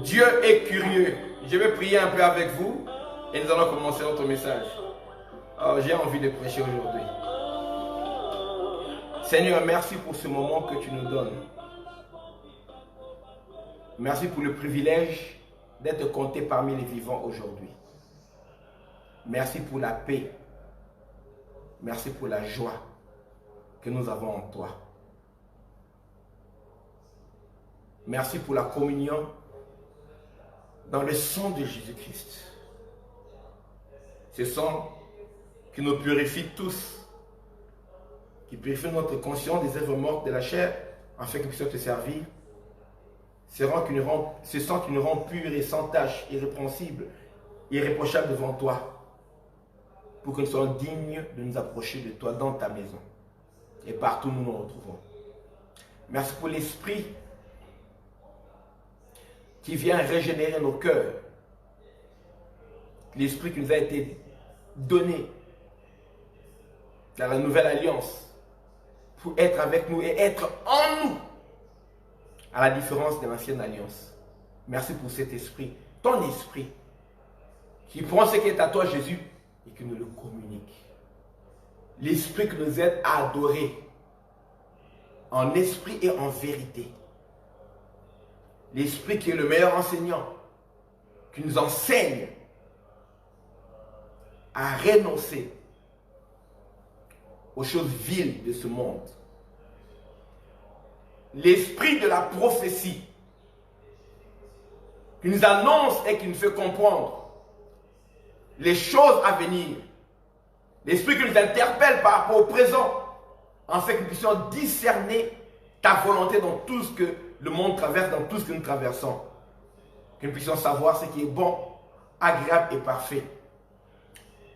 Dieu est curieux. Je vais prier un peu avec vous et nous allons commencer notre message. Oh, j'ai envie de prêcher aujourd'hui. Seigneur, merci pour ce moment que tu nous donnes. Merci pour le privilège d'être compté parmi les vivants aujourd'hui. Merci pour la paix. Merci pour la joie que nous avons en toi. Merci pour la communion dans le sang de Jésus-Christ. Ce sang qui nous purifie tous, qui purifie notre conscience des œuvres mortes de la chair, afin que nous puissions te servir. Ce sang qui nous rend purs et sans tache, irrépréhensibles, irréprochables devant toi, pour que nous soyons dignes de nous approcher de toi dans ta maison et partout où nous nous retrouvons. Merci pour l'Esprit qui vient régénérer nos cœurs. L'Esprit qui nous a été donné dans la nouvelle alliance pour être avec nous et être en nous, à la différence de l'ancienne alliance. Merci pour cet esprit, ton esprit, qui prend ce qui est à toi, Jésus, et qui nous le communique. L'esprit qui nous aide à adorer en esprit et en vérité. L'esprit qui est le meilleur enseignant, qui nous enseigne à renoncer aux choses viles de ce monde. L'esprit de la prophétie qui nous annonce et qui nous fait comprendre les choses à venir. L'esprit qui nous interpelle par rapport au présent, afin que nous puissions discerner ta volonté dans tout ce que le monde traverse, dans tout ce que nous traversons. Que nous puissions savoir ce qui est bon, agréable et parfait.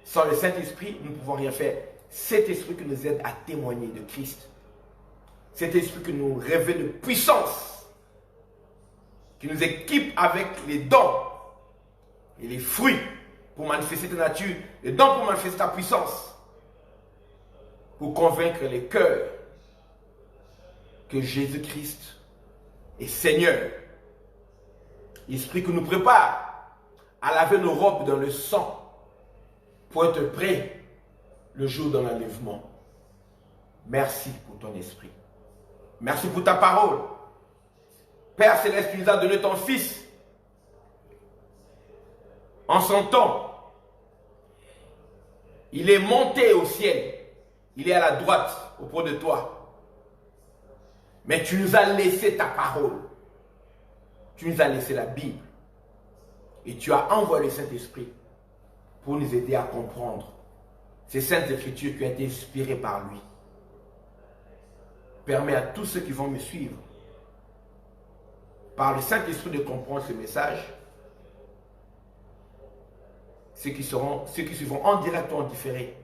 Sans le Saint-Esprit, nous ne pouvons rien faire. Cet esprit qui nous aide à témoigner de Christ. Cet esprit qui nous révèle de puissance. Qui nous équipe avec les dons et les fruits pour manifester ta nature. Les dons pour manifester ta puissance. Pour convaincre les cœurs que Jésus-Christ est Seigneur. L'esprit qui nous prépare à laver nos robes dans le sang pour être prêts le jour de l'enlèvement. Merci pour ton esprit. Merci pour ta parole. Père Céleste, tu nous as donné ton Fils. En son temps, il est monté au ciel. Il est à la droite auprès de toi. Mais tu nous as laissé ta parole. Tu nous as laissé la Bible. Et tu as envoyé le Saint-Esprit pour nous aider à comprendre ces saintes écritures qui ont été inspirées par lui. Permets à tous ceux qui vont me suivre par le Saint-Esprit de comprendre ce message. Ceux qui suivront en direct ou en différé,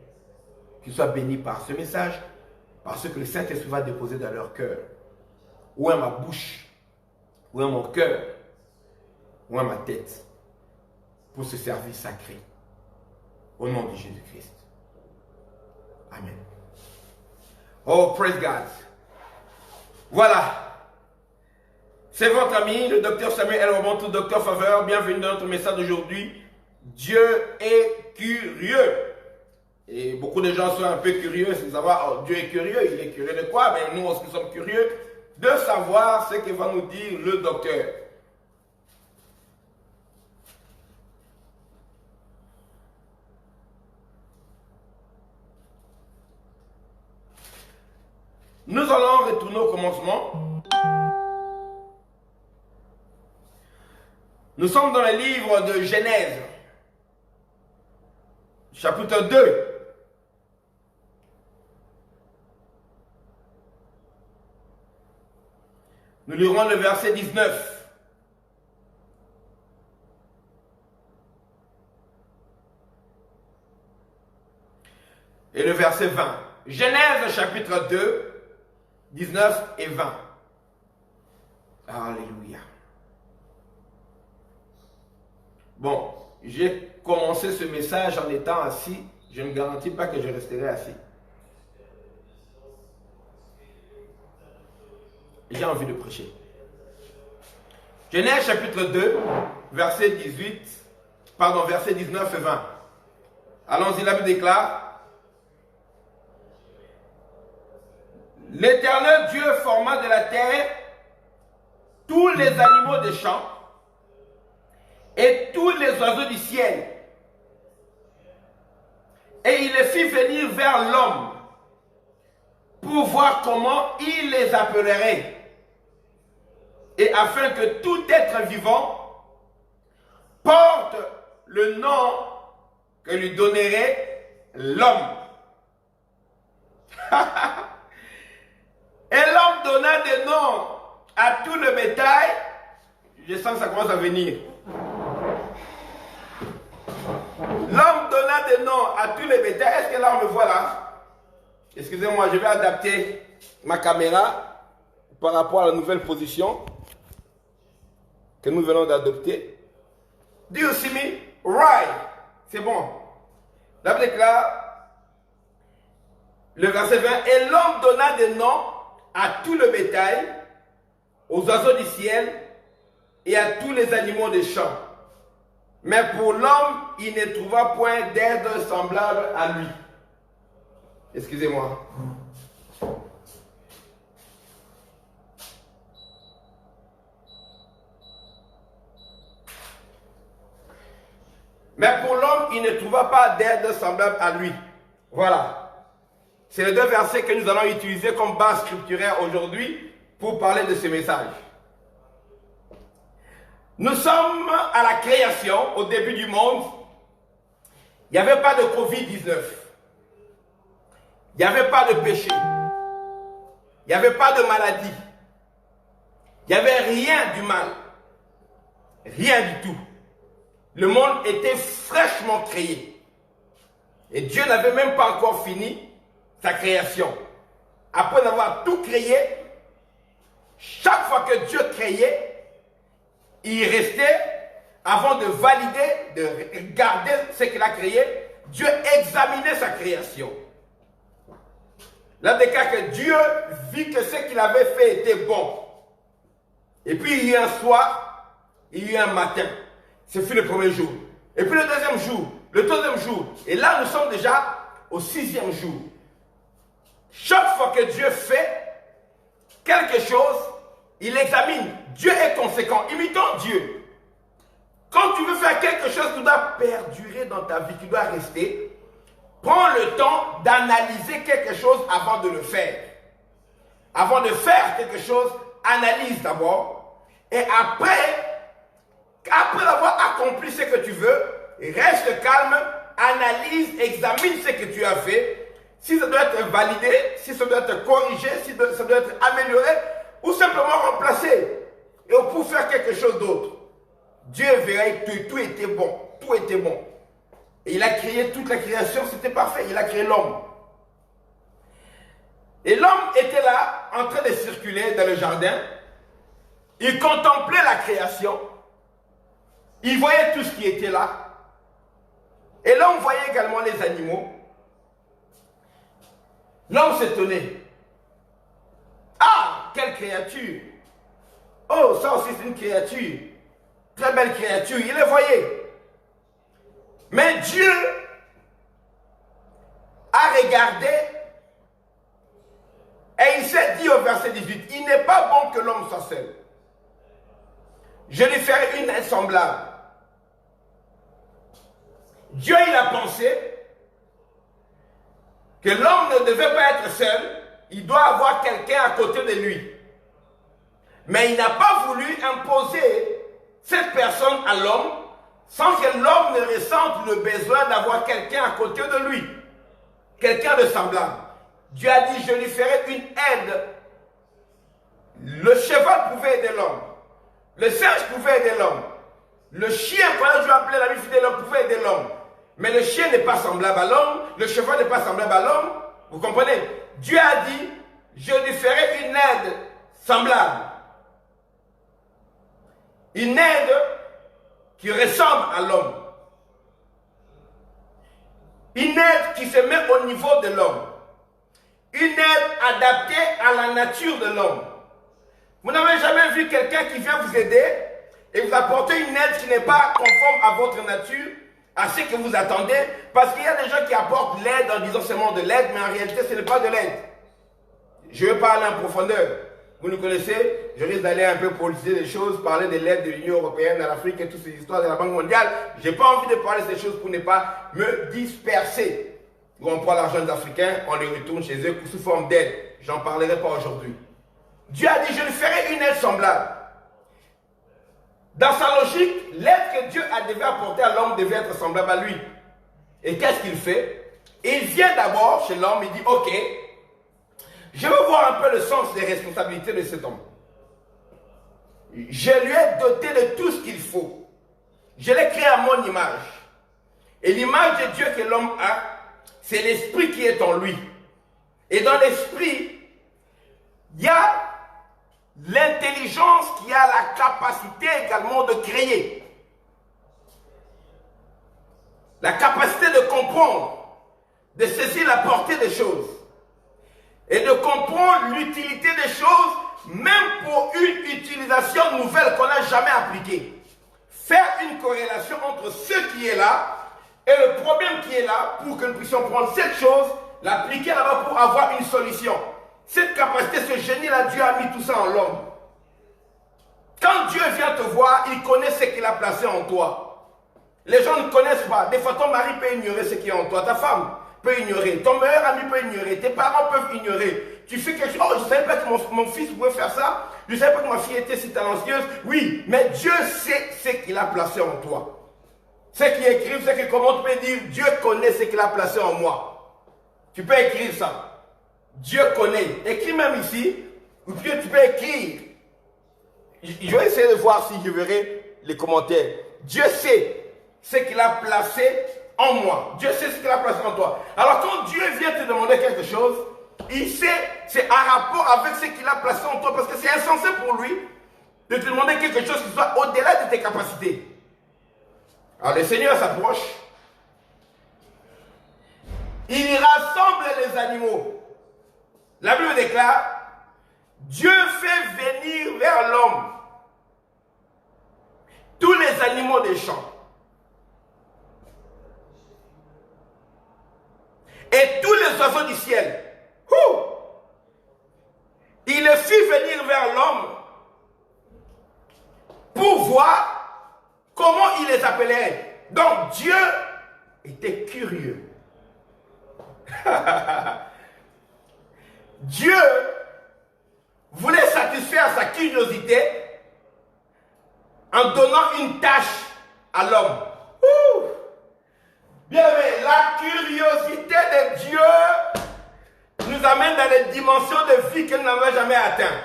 qu'ils soient bénis par ce message, par ce que le Saint-Esprit va déposer dans leur cœur. Où est ma bouche? Où est mon cœur? Où est ma tête? Pour ce service sacré. Au nom de Jésus-Christ. Amen. Oh, praise God. Voilà. C'est votre ami, le docteur Samuel L. Romantou, docteur Faveur. Bienvenue dans notre message d'aujourd'hui. Dieu est curieux. Et beaucoup de gens sont un peu curieux, c'est de savoir, oh, Dieu est curieux. Il est curieux de quoi? Mais nous aussi sommes curieux de savoir ce que va nous dire le docteur. Nous allons retourner au commencement. Nous sommes dans le livre de Genèse, chapitre 2. Nous lirons le verset 19. Et le verset 20. Genèse chapitre 2, 19 et 20. Alléluia. Bon, j'ai commencé ce message en étant assis. Je ne garantis pas que je resterai assis. J'ai envie de prêcher. Genèse chapitre 2, verset 18, pardon, verset 19 et 20. Allons-y, la Bible déclare: L'Éternel Dieu forma de la terre tous les animaux des champs et tous les oiseaux du ciel. Et il les fit venir vers l'homme pour voir comment il les appellerait. Et afin que tout être vivant porte le nom que lui donnerait l'homme. Et l'homme donna des noms à tout le bétail. Je sens que ça commence à venir. L'homme donna des noms à tous les bétails. Est-ce que là on me voit là? Excusez-moi, je vais adapter ma caméra par rapport à la nouvelle position que nous venons d'adopter. Do you see me? Right. C'est bon. La Bible déclare, le verset 20, et l'homme donna des noms à tout le bétail, aux oiseaux du ciel et à tous les animaux des champs. Mais pour l'homme, il ne trouva point d'aide semblable à lui. Excusez-moi. Mais pour l'homme, il ne trouva pas d'aide semblable à lui. Voilà. C'est les deux versets que nous allons utiliser comme base scripturaire aujourd'hui pour parler de ce message. Nous sommes à la création, au début du monde. Il n'y avait pas de Covid-19. Il n'y avait pas de péché. Il n'y avait pas de maladie. Il n'y avait rien du mal. Rien du tout. Le monde était fraîchement créé. Et Dieu n'avait même pas encore fini sa création. Après avoir tout créé, chaque fois que Dieu créait, il restait, avant de valider, de regarder ce qu'il a créé, Dieu examinait sa création. Là, déclare que Dieu vit que ce qu'il avait fait était bon. Et puis il y a eu un soir, il y a eu un matin. Ce fut le premier jour. Et puis le deuxième jour, le troisième jour. Et là, nous sommes déjà au 6e jour. Chaque fois que Dieu fait quelque chose, il examine. Dieu est conséquent. Imitons Dieu. Quand tu veux faire quelque chose qui doit perdurer dans ta vie, qui doit rester, prends le temps d'analyser quelque chose avant de le faire. Avant de faire quelque chose, analyse d'abord. Et après avoir accompli ce que tu veux, reste calme, analyse, examine ce que tu as fait. Si ça doit être validé, si ça doit être corrigé, si ça doit être amélioré, ou simplement remplacé. Et pour faire quelque chose d'autre. Dieu verrait que tout était bon. Tout était bon. Et il a créé toute la création, c'était parfait. Il a créé l'homme. Et l'homme était là, en train de circuler dans le jardin. Il contemplait la création. Il voyait tout ce qui était là. Et l'homme voyait également les animaux. L'homme s'étonnait. Ah, quelle créature! Oh, ça aussi c'est une créature. Très belle créature, il les voyait. Mais Dieu a regardé et il s'est dit au verset 18, il n'est pas bon que l'homme soit seul. Je lui ferai une aide semblable. Dieu, il a pensé que l'homme ne devait pas être seul, il doit avoir quelqu'un à côté de lui. Mais il n'a pas voulu imposer cette personne à l'homme sans que l'homme ne ressente le besoin d'avoir quelqu'un à côté de lui. Quelqu'un de semblable. Dieu a dit, je lui ferai une aide. Le cheval pouvait aider l'homme. Le singe pouvait aider l'homme. Le chien, quand Dieu appelait la vie fidèle, l'homme pouvait aider l'homme. Mais le chien n'est pas semblable à l'homme. Le cheval n'est pas semblable à l'homme. Vous comprenez? Dieu a dit, je lui ferai une aide semblable. Une aide qui ressemble à l'homme. Une aide qui se met au niveau de l'homme. Une aide adaptée à la nature de l'homme. Vous n'avez jamais vu quelqu'un qui vient vous aider et vous apportez une aide qui n'est pas conforme à votre nature, à ce que vous attendez, parce qu'il y a des gens qui apportent l'aide en disant seulement de l'aide, mais en réalité ce n'est pas de l'aide. Je vais parler en profondeur. Vous nous connaissez, je risque d'aller un peu politiser les choses, parler de l'aide de l'Union européenne à l'Afrique et toutes ces histoires de la Banque mondiale. Je n'ai pas envie de parler de ces choses pour ne pas me disperser. Où on prend l'argent des Africains, on les retourne chez eux sous forme d'aide. J'en parlerai pas aujourd'hui. Dieu a dit, je lui ferai une aide semblable. Dans sa logique, l'aide que Dieu devait apporter à l'homme devait être semblable à lui. Et qu'est-ce qu'il fait? Il vient d'abord chez l'homme, il dit, ok, je veux voir un peu le sens des responsabilités de cet homme. Je lui ai doté de tout ce qu'il faut. Je l'ai créé à mon image. Et l'image de Dieu que l'homme a, c'est l'esprit qui est en lui. Et dans l'esprit, il y a l'intelligence qui a la capacité également de créer. La capacité de comprendre, de saisir la portée des choses. Et de comprendre l'utilité des choses, même pour une utilisation nouvelle qu'on n'a jamais appliquée. Faire une corrélation entre ce qui est là et le problème qui est là, pour que nous puissions prendre cette chose, l'appliquer là-bas pour avoir une solution. Cette capacité, ce génie-là, Dieu a mis tout ça en l'homme. Quand Dieu vient te voir, il connaît ce qu'il a placé en toi. Les gens ne connaissent pas. Des fois, ton mari peut ignorer ce qui est en toi. Ta femme peut ignorer. Ton meilleur ami peut ignorer. Tes parents peuvent ignorer. Tu fais quelque chose. Oh, je ne savais pas que mon fils pouvait faire ça. Je ne savais pas que ma fille était si talentueuse. Oui, mais Dieu sait ce qu'il a placé en toi. Ceux qui écrivent, c'est que comment tu peux dire Dieu connaît ce qu'il a placé en moi. Tu peux écrire ça. Dieu connaît. Écris même ici. Ou bien tu peux écrire. Je vais essayer de voir si je verrai les commentaires. Dieu sait ce qu'il a placé en moi. Dieu sait ce qu'il a placé en toi. Alors quand Dieu vient te demander quelque chose, il sait, c'est en rapport avec ce qu'il a placé en toi. Parce que c'est insensé pour lui de te demander quelque chose qui soit au-delà de tes capacités. Alors le Seigneur s'approche. Il rassemble les animaux. La Bible déclare, Dieu fait venir vers l'homme tous les animaux des champs et tous les oiseaux du ciel. Il les fit venir vers l'homme pour voir comment il les appelait. Donc Dieu était curieux. Dieu voulait satisfaire sa curiosité en donnant une tâche à l'homme. Bien, mais la curiosité de Dieu nous amène dans des dimensions de vie qu'elle n'avait jamais atteintes.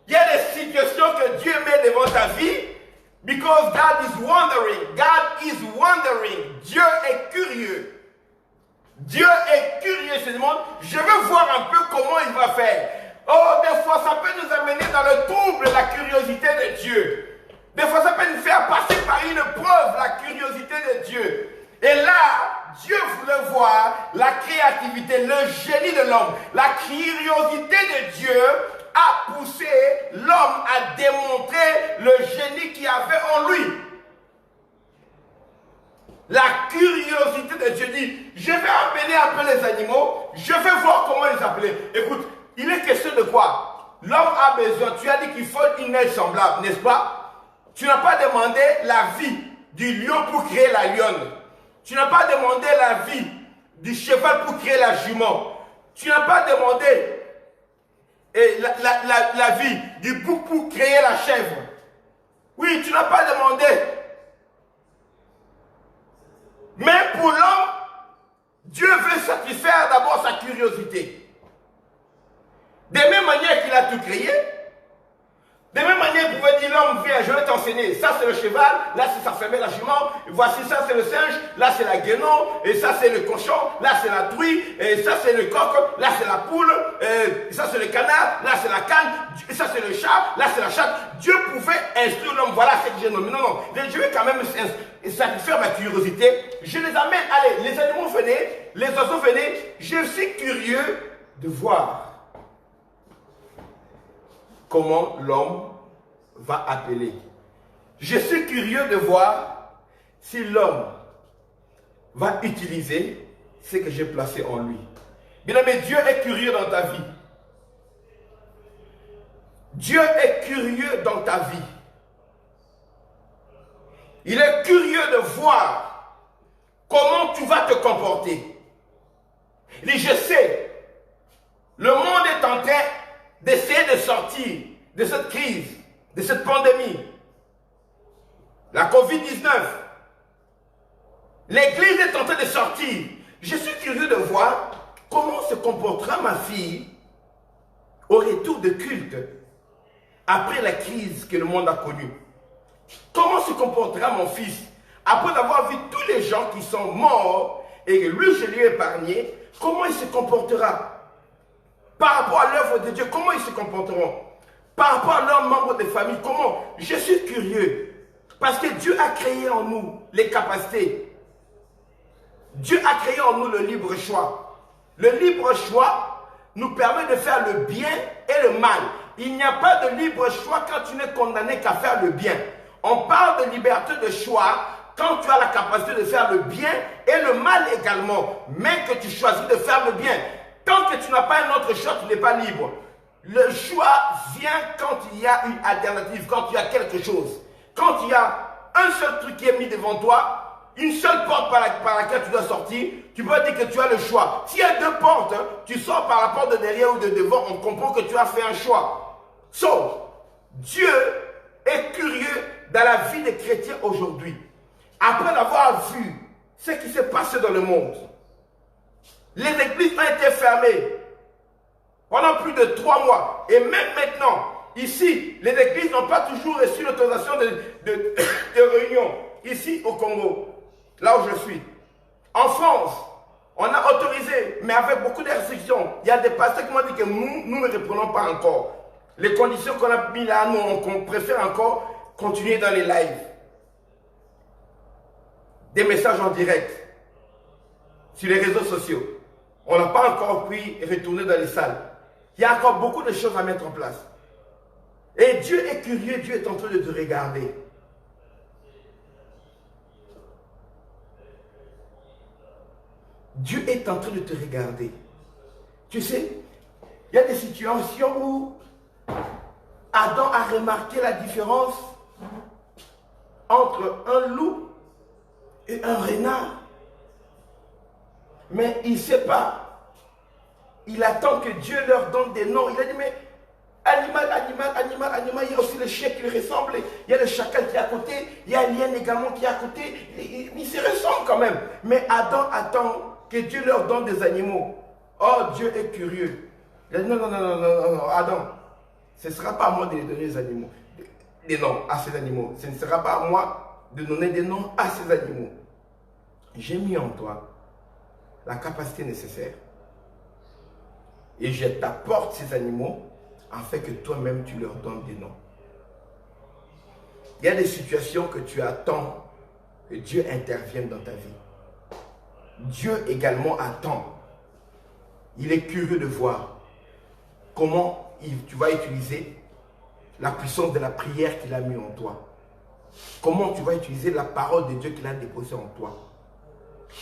Il y a des situations que Dieu met devant ta vie because God is wondering. God is wondering. Dieu est curieux. Dieu est curieux, il se demande, je veux voir un peu comment il va faire. Oh, des fois, ça peut nous amener dans le trouble, la curiosité de Dieu. Des fois, ça peut nous faire passer par une preuve, la curiosité de Dieu. Et là, Dieu voulait voir la créativité, le génie de l'homme. La curiosité de Dieu a poussé l'homme à démontrer le génie qu'il avait en lui. La curiosité de Dieu dit, je vais appeler un peu les animaux, je vais voir comment les appeler. Écoute, il est question de quoi? L'homme a besoin, tu as dit qu'il faut une aide semblable, n'est-ce pas? Tu n'as pas demandé la vie du lion pour créer la lionne. Tu n'as pas demandé la vie du cheval pour créer la jument. Tu n'as pas demandé la vie du bouc pour créer la chèvre. Oui, tu n'as pas demandé. Mais pour l'homme, Dieu veut satisfaire d'abord sa curiosité. De même manière qu'il a tout créé, de même manière il pouvait dire l'homme, viens, je vais t'enseigner. Ça c'est le cheval, là c'est sa femelle, la jument. Voici ça c'est le singe, là c'est la guénon, et ça c'est le cochon, là c'est la truie, et ça c'est le coq, là c'est la poule, et ça c'est le canard, là c'est la canne, et ça c'est le chat, là c'est la chatte. Dieu pouvait instruire l'homme, voilà ce que j'ai nommé. Non, non, je vais quand même satisfaire ma curiosité. Je les amène, allez, les animaux venaient, les oiseaux venaient. Je suis curieux de voir comment l'homme va appeler. Je suis curieux de voir si l'homme va utiliser ce que j'ai placé en lui. Bien aimé, Dieu est curieux dans ta vie. Dieu est curieux dans ta vie. Il est curieux de voir comment tu vas te comporter. Il dit, je sais, le monde est en train d'essayer de sortir de cette crise, de cette pandémie. La COVID-19. L'église est en train de sortir. Je suis curieux de voir comment se comportera ma fille au retour de culte après la crise que le monde a connue. Comment se comportera mon fils après avoir vu tous les gens qui sont morts et que lui je lui ai épargné? Comment il se comportera par rapport à l'œuvre de Dieu? Comment ils se comporteront par rapport à leurs membres de famille? Comment? Je suis curieux parce que Dieu a créé en nous les capacités. Dieu a créé en nous le libre choix. Le libre choix nous permet de faire le bien et le mal. Il n'y a pas de libre choix quand tu n'es condamné qu'à faire le bien. On parle de liberté de choix quand tu as la capacité de faire le bien et le mal également, mais que tu choisis de faire le bien. Tant que tu n'as pas un autre choix, tu n'es pas libre. Le choix vient quand il y a une alternative, quand il y a quelque chose. Quand il y a un seul truc qui est mis devant toi, une seule porte par laquelle tu dois sortir, tu peux dire que tu as le choix. S'il y a deux portes, tu sors par la porte de derrière ou de devant, on comprend que tu as fait un choix. Sauf, Dieu est curieux dans la vie des chrétiens aujourd'hui. Après avoir vu ce qui s'est passé dans le monde, les églises ont été fermées pendant plus de 3 mois. Et même maintenant, ici, les églises n'ont pas toujours reçu l'autorisation de réunion. Ici au Congo, là où je suis. En France, on a autorisé, mais avec beaucoup de restrictions. Il y a des pasteurs qui m'ont dit que nous ne reprenons pas encore. Les conditions qu'on a mis là, nous, on préfère encore continuer dans les lives. Des messages en direct sur les réseaux sociaux. On n'a pas encore pu retourner dans les salles. Il y a encore beaucoup de choses à mettre en place. Et Dieu est curieux, Dieu est en train de te regarder. Dieu est en train de te regarder. Tu sais, il y a des situations où Adam a remarqué la différence entre un loup et un renard. Mais il ne sait pas. Il attend que Dieu leur donne des noms. Il a dit, mais animal, il y a aussi le chien qui lui ressemble. Il y a le chacal qui est à côté. Il y a un lien également qui est à côté. Ils se ressemblent quand même. Mais Adam attend que Dieu leur donne des animaux. Oh, Dieu est curieux. Il a dit, non, Adam. Ce ne sera pas à moi de les donner des noms à ces animaux. Ce ne sera pas à moi de donner des noms à ces animaux. J'ai mis en toi la capacité nécessaire. Et je t'apporte ces animaux afin que toi-même tu leur donnes des noms. Il y a des situations que tu attends que Dieu intervienne dans ta vie. Dieu également attend. Il est curieux de voir comment tu vas utiliser la puissance de la prière qu'il a mis en toi. Comment tu vas utiliser la parole de Dieu qu'il a déposée en toi.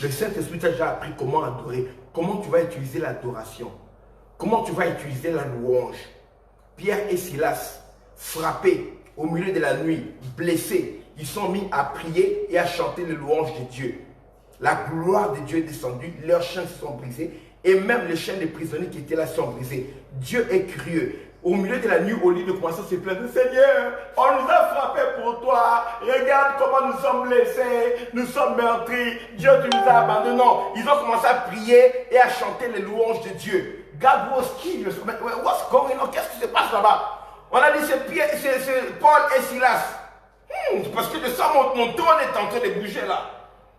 Le Saint-Esprit t'a déjà appris comment adorer. Comment tu vas utiliser l'adoration. Comment tu vas utiliser la louange. Pierre et Silas, frappés au milieu de la nuit, blessés, ils sont mis à prier et à chanter les louanges de Dieu. La gloire de Dieu est descendue, leurs chaînes se sont brisées et même les chaînes des prisonniers qui étaient là sont brisées. Dieu est curieux. Au milieu de la nuit, au lieu de commencer à se plaindre, Seigneur, on nous a frappés pour toi. Regarde comment nous sommes blessés, nous sommes meurtris. Dieu, tu nous as abandonnés. Non, ils ont commencé à prier et à chanter les louanges de Dieu. God was curious. What's going on? Qu'est-ce qui se passe là-bas? On a dit c'est Paul et Silas. Parce que le sang, mon trône est en train de bouger là.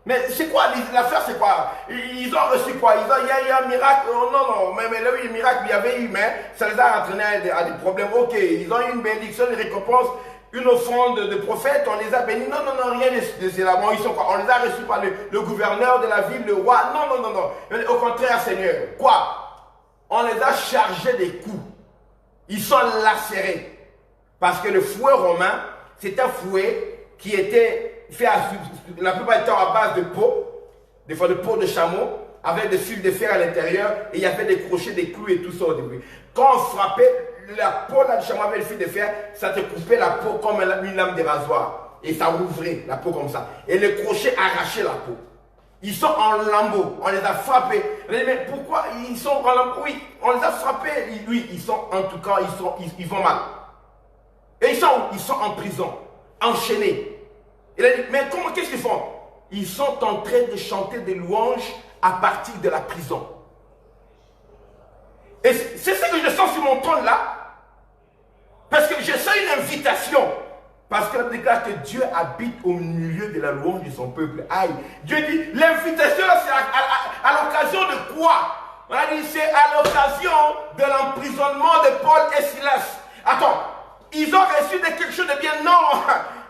Mais c'est quoi l'affaire? C'est quoi? Ils ont reçu quoi? Il y a un miracle? Oh, non, mais là, oui, miracle, il y avait eu, mais ça les a entraînés à des problèmes. Ok, ils ont eu une bénédiction, une récompense, une offrande de prophète, on les a bénis. Non, rien de cela. Bon, ils sont quoi? On les a reçus par le gouverneur de la ville, le roi. Non. Au contraire, Seigneur. Quoi? On les a chargés des coups. Ils sont lacérés. Parce que le fouet romain, c'est un fouet qui était fait la plupart du temps à base de peau, des fois de peau de chameau, avec des fils de fer à l'intérieur, et il y avait des crochets, des clous et tout ça au début. Quand on frappait, la peau là, du chameau avec le fil de fer, ça te coupait la peau comme une lame de rasoir. Et ça ouvrait la peau comme ça. Et les crochets arrachaient la peau. Ils sont en lambeaux, on les a frappés. Mais pourquoi ils sont en lambeaux? Oui, on les a frappés. Oui, ils sont, en tout cas, ils vont mal. Et ils sont en prison, enchaînés. Il a dit, mais comment, qu'est-ce qu'ils font? Ils sont en train de chanter des louanges à partir de la prison. Et c'est ce que je sens sur mon trône là. Parce que je sens une invitation. Parce qu'elle déclare que Dieu habite au milieu de la louange de son peuple. Aïe. Dieu dit, l'invitation là, c'est à l'occasion de quoi? On a dit, c'est à l'occasion de l'emprisonnement de Paul et Silas. Attends, ils ont reçu de quelque chose de bien? Non.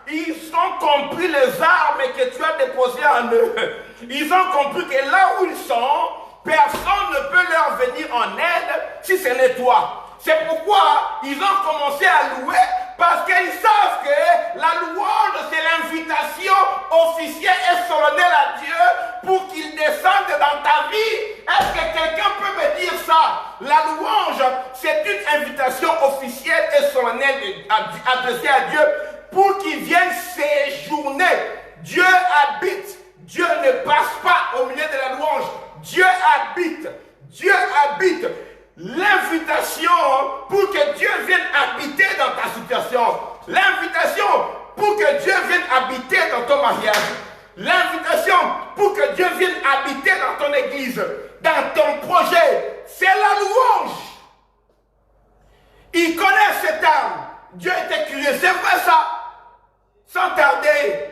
Ils ont compris les armes que tu as déposées en eux. Ils ont compris que là où ils sont, personne ne peut leur venir en aide si ce n'est toi. C'est pourquoi ils ont commencé à louer, parce qu'ils savent que la louange, c'est l'invitation officielle et solennelle à Dieu pour qu'il descende dans ta vie. Est-ce que quelqu'un peut me dire ça? La louange, c'est une invitation officielle et solennelle adressée à Dieu pour qu'il vienne séjourner. Dieu habite. Dieu ne passe pas au milieu de la louange. Dieu habite. Dieu habite. L'invitation pour que Dieu vienne habiter dans ta situation. L'invitation pour que Dieu vienne habiter dans ton mariage. L'invitation pour que Dieu vienne habiter dans ton église, dans ton projet. C'est la louange. Il connaît cette âme. Dieu était curieux. C'est vrai ça. Sans tarder,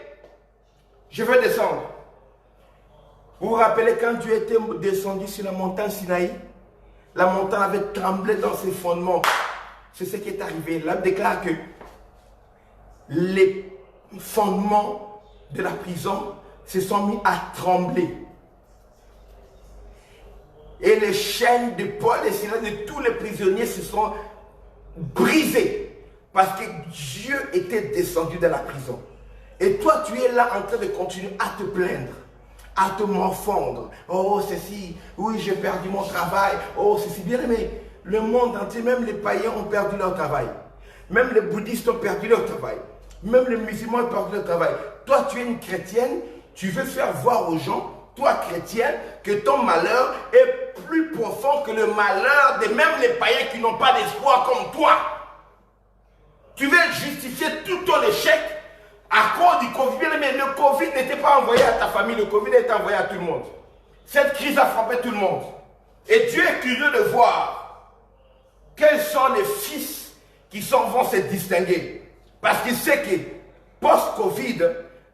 je vais descendre. Vous vous rappelez quand Dieu était descendu sur la montagne Sinaï? La montagne avait tremblé dans ses fondements. C'est ce qui est arrivé. Là, déclare que les fondements de la prison se sont mis à trembler. Et les chaînes de Paul et Silas, de tous les prisonniers, se sont brisées. Parce que Dieu était descendu de la prison. Et toi, tu es là en train de continuer à te plaindre, à te morfondre. Oh, ceci, oui, j'ai perdu mon travail. Oh, ceci, bien aimé. Le monde entier, même les païens ont perdu leur travail. Même les bouddhistes ont perdu leur travail. Même les musulmans ont perdu leur travail. Toi, tu es une chrétienne, tu veux faire voir aux gens, toi, chrétienne, que ton malheur est plus profond que le malheur de même les païens qui n'ont pas d'espoir comme toi. Tu veux justifier tout ton échec à cause du Covid. Mais le Covid n'était pas envoyé à ta famille, le Covid était envoyé à tout le monde. Cette crise a frappé tout le monde. Et Dieu est curieux de voir quels sont les fils qui vont se distinguer. Parce qu'il sait que post-Covid,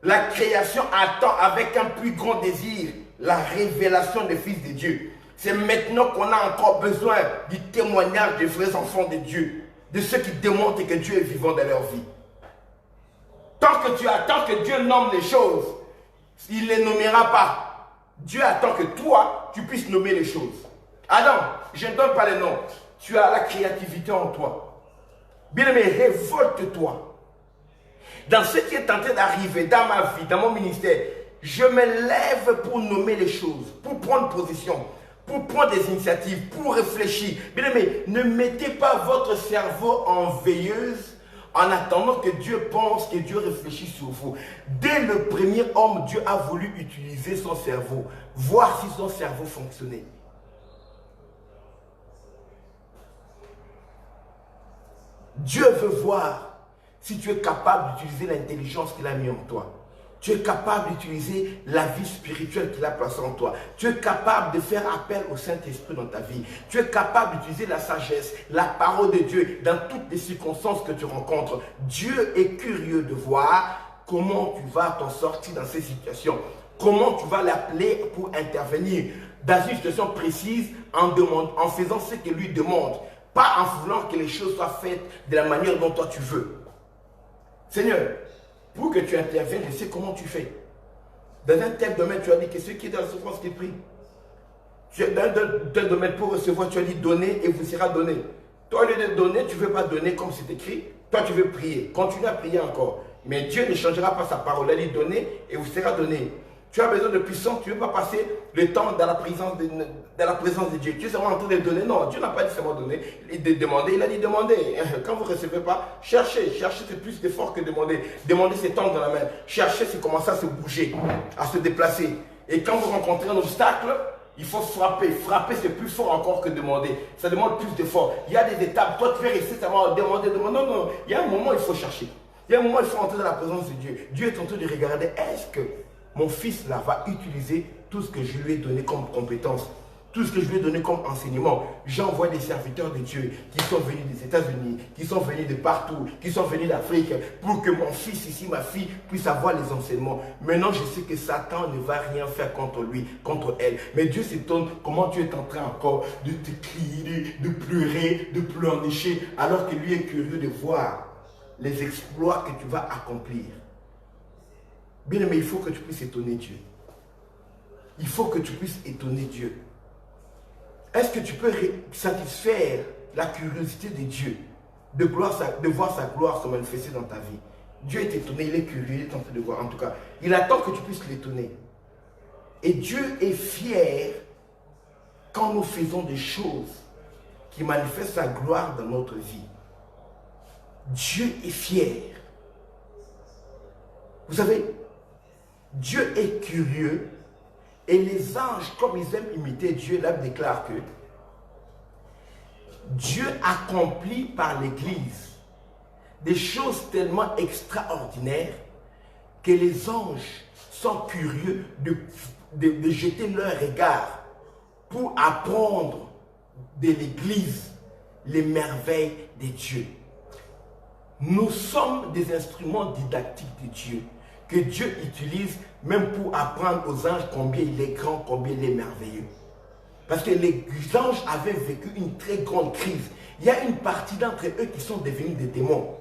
la création attend avec un plus grand désir la révélation des fils de Dieu. C'est maintenant qu'on a encore besoin du témoignage des vrais enfants de Dieu, de ceux qui démontrent que Dieu est vivant dans leur vie. Tant que tu attends que Dieu nomme les choses, il ne les nommera pas. Dieu attend que toi, tu puisses nommer les choses. Adam, je ne donne pas les noms. Tu as la créativité en toi. Bien-aimé, révolte-toi. Dans ce qui est en train d'arriver dans ma vie, dans mon ministère, je me lève pour nommer les choses, pour prendre position, pour prendre des initiatives, pour réfléchir. Bien-aimé, ne mettez pas votre cerveau en veilleuse en attendant que Dieu pense, que Dieu réfléchisse sur vous. Dès le premier homme, Dieu a voulu utiliser son cerveau, voir si son cerveau fonctionnait. Dieu veut voir si tu es capable d'utiliser l'intelligence qu'il a mis en toi. Tu es capable d'utiliser la vie spirituelle qu'il a placée en toi. Tu es capable de faire appel au Saint-Esprit dans ta vie. Tu es capable d'utiliser la sagesse, la parole de Dieu dans toutes les circonstances que tu rencontres. Dieu est curieux de voir comment tu vas t'en sortir dans ces situations. Comment tu vas l'appeler pour intervenir dans une situation précise en faisant ce qu'il lui demande. Pas en voulant que les choses soient faites de la manière dont toi tu veux. Seigneur, pour que tu interviennes, je sais comment tu fais. Dans un tel domaine, tu as dit que ceux qui est dans la souffrance qui prient. Dans un tel domaine, pour recevoir, tu as dit donner et vous sera donné. Toi, au lieu de donner, tu ne veux pas donner comme c'est écrit. Toi, tu veux prier. Continue à prier encore. Mais Dieu ne changera pas sa parole. Elle est donnée et vous sera donnée. Tu as besoin de puissance, tu ne veux pas passer le temps dans la présence de Dieu. Tu es seulement en train de donner. Non, Dieu n'a pas dit seulement donner, de demander, il a dit demander. Quand vous ne recevez pas, cherchez. Chercher, c'est plus d'effort que demander. Demander, c'est tendre dans la main. Chercher, c'est commencer à se bouger, à se déplacer. Et quand vous rencontrez un obstacle, il faut frapper. Frapper, c'est plus fort encore que demander. Ça demande plus d'effort. Il y a des étapes. Toi, tu veux rester seulement demander. Non. Il y a un moment, il faut chercher. Il y a un moment, il faut entrer dans la présence de Dieu. Dieu est en train de regarder. Est-ce que mon fils là va utiliser tout ce que je lui ai donné comme compétence, tout ce que je lui ai donné comme enseignement? J'envoie des serviteurs de Dieu qui sont venus des États-Unis, qui sont venus de partout, qui sont venus d'Afrique, pour que mon fils ici, ma fille, puisse avoir les enseignements. Maintenant, je sais que Satan ne va rien faire contre lui, contre elle. Mais Dieu s'étonne comment tu es en train encore de te crier, de pleurer, de pleurnicher, alors que lui est curieux de voir les exploits que tu vas accomplir. Bien aimé, il faut que tu puisses étonner Dieu. Il faut que tu puisses étonner Dieu. Est-ce que tu peux satisfaire la curiosité de Dieu, de voir sa gloire se manifester dans ta vie? Dieu est étonné, il est curieux, il est en train de voir. En tout cas, il attend que tu puisses l'étonner. Et Dieu est fier quand nous faisons des choses qui manifestent sa gloire dans notre vie. Dieu est fier. Vous savez, Dieu est curieux et les anges, comme ils aiment imiter Dieu, là déclarent que Dieu accomplit par l'Église des choses tellement extraordinaires que les anges sont curieux de jeter leur regard pour apprendre de l'Église les merveilles de Dieu. Nous sommes des instruments didactiques de Dieu, que Dieu utilise même pour apprendre aux anges combien il est grand, combien il est merveilleux. Parce que les anges avaient vécu une très grande crise. Il y a une partie d'entre eux qui sont devenus des démons.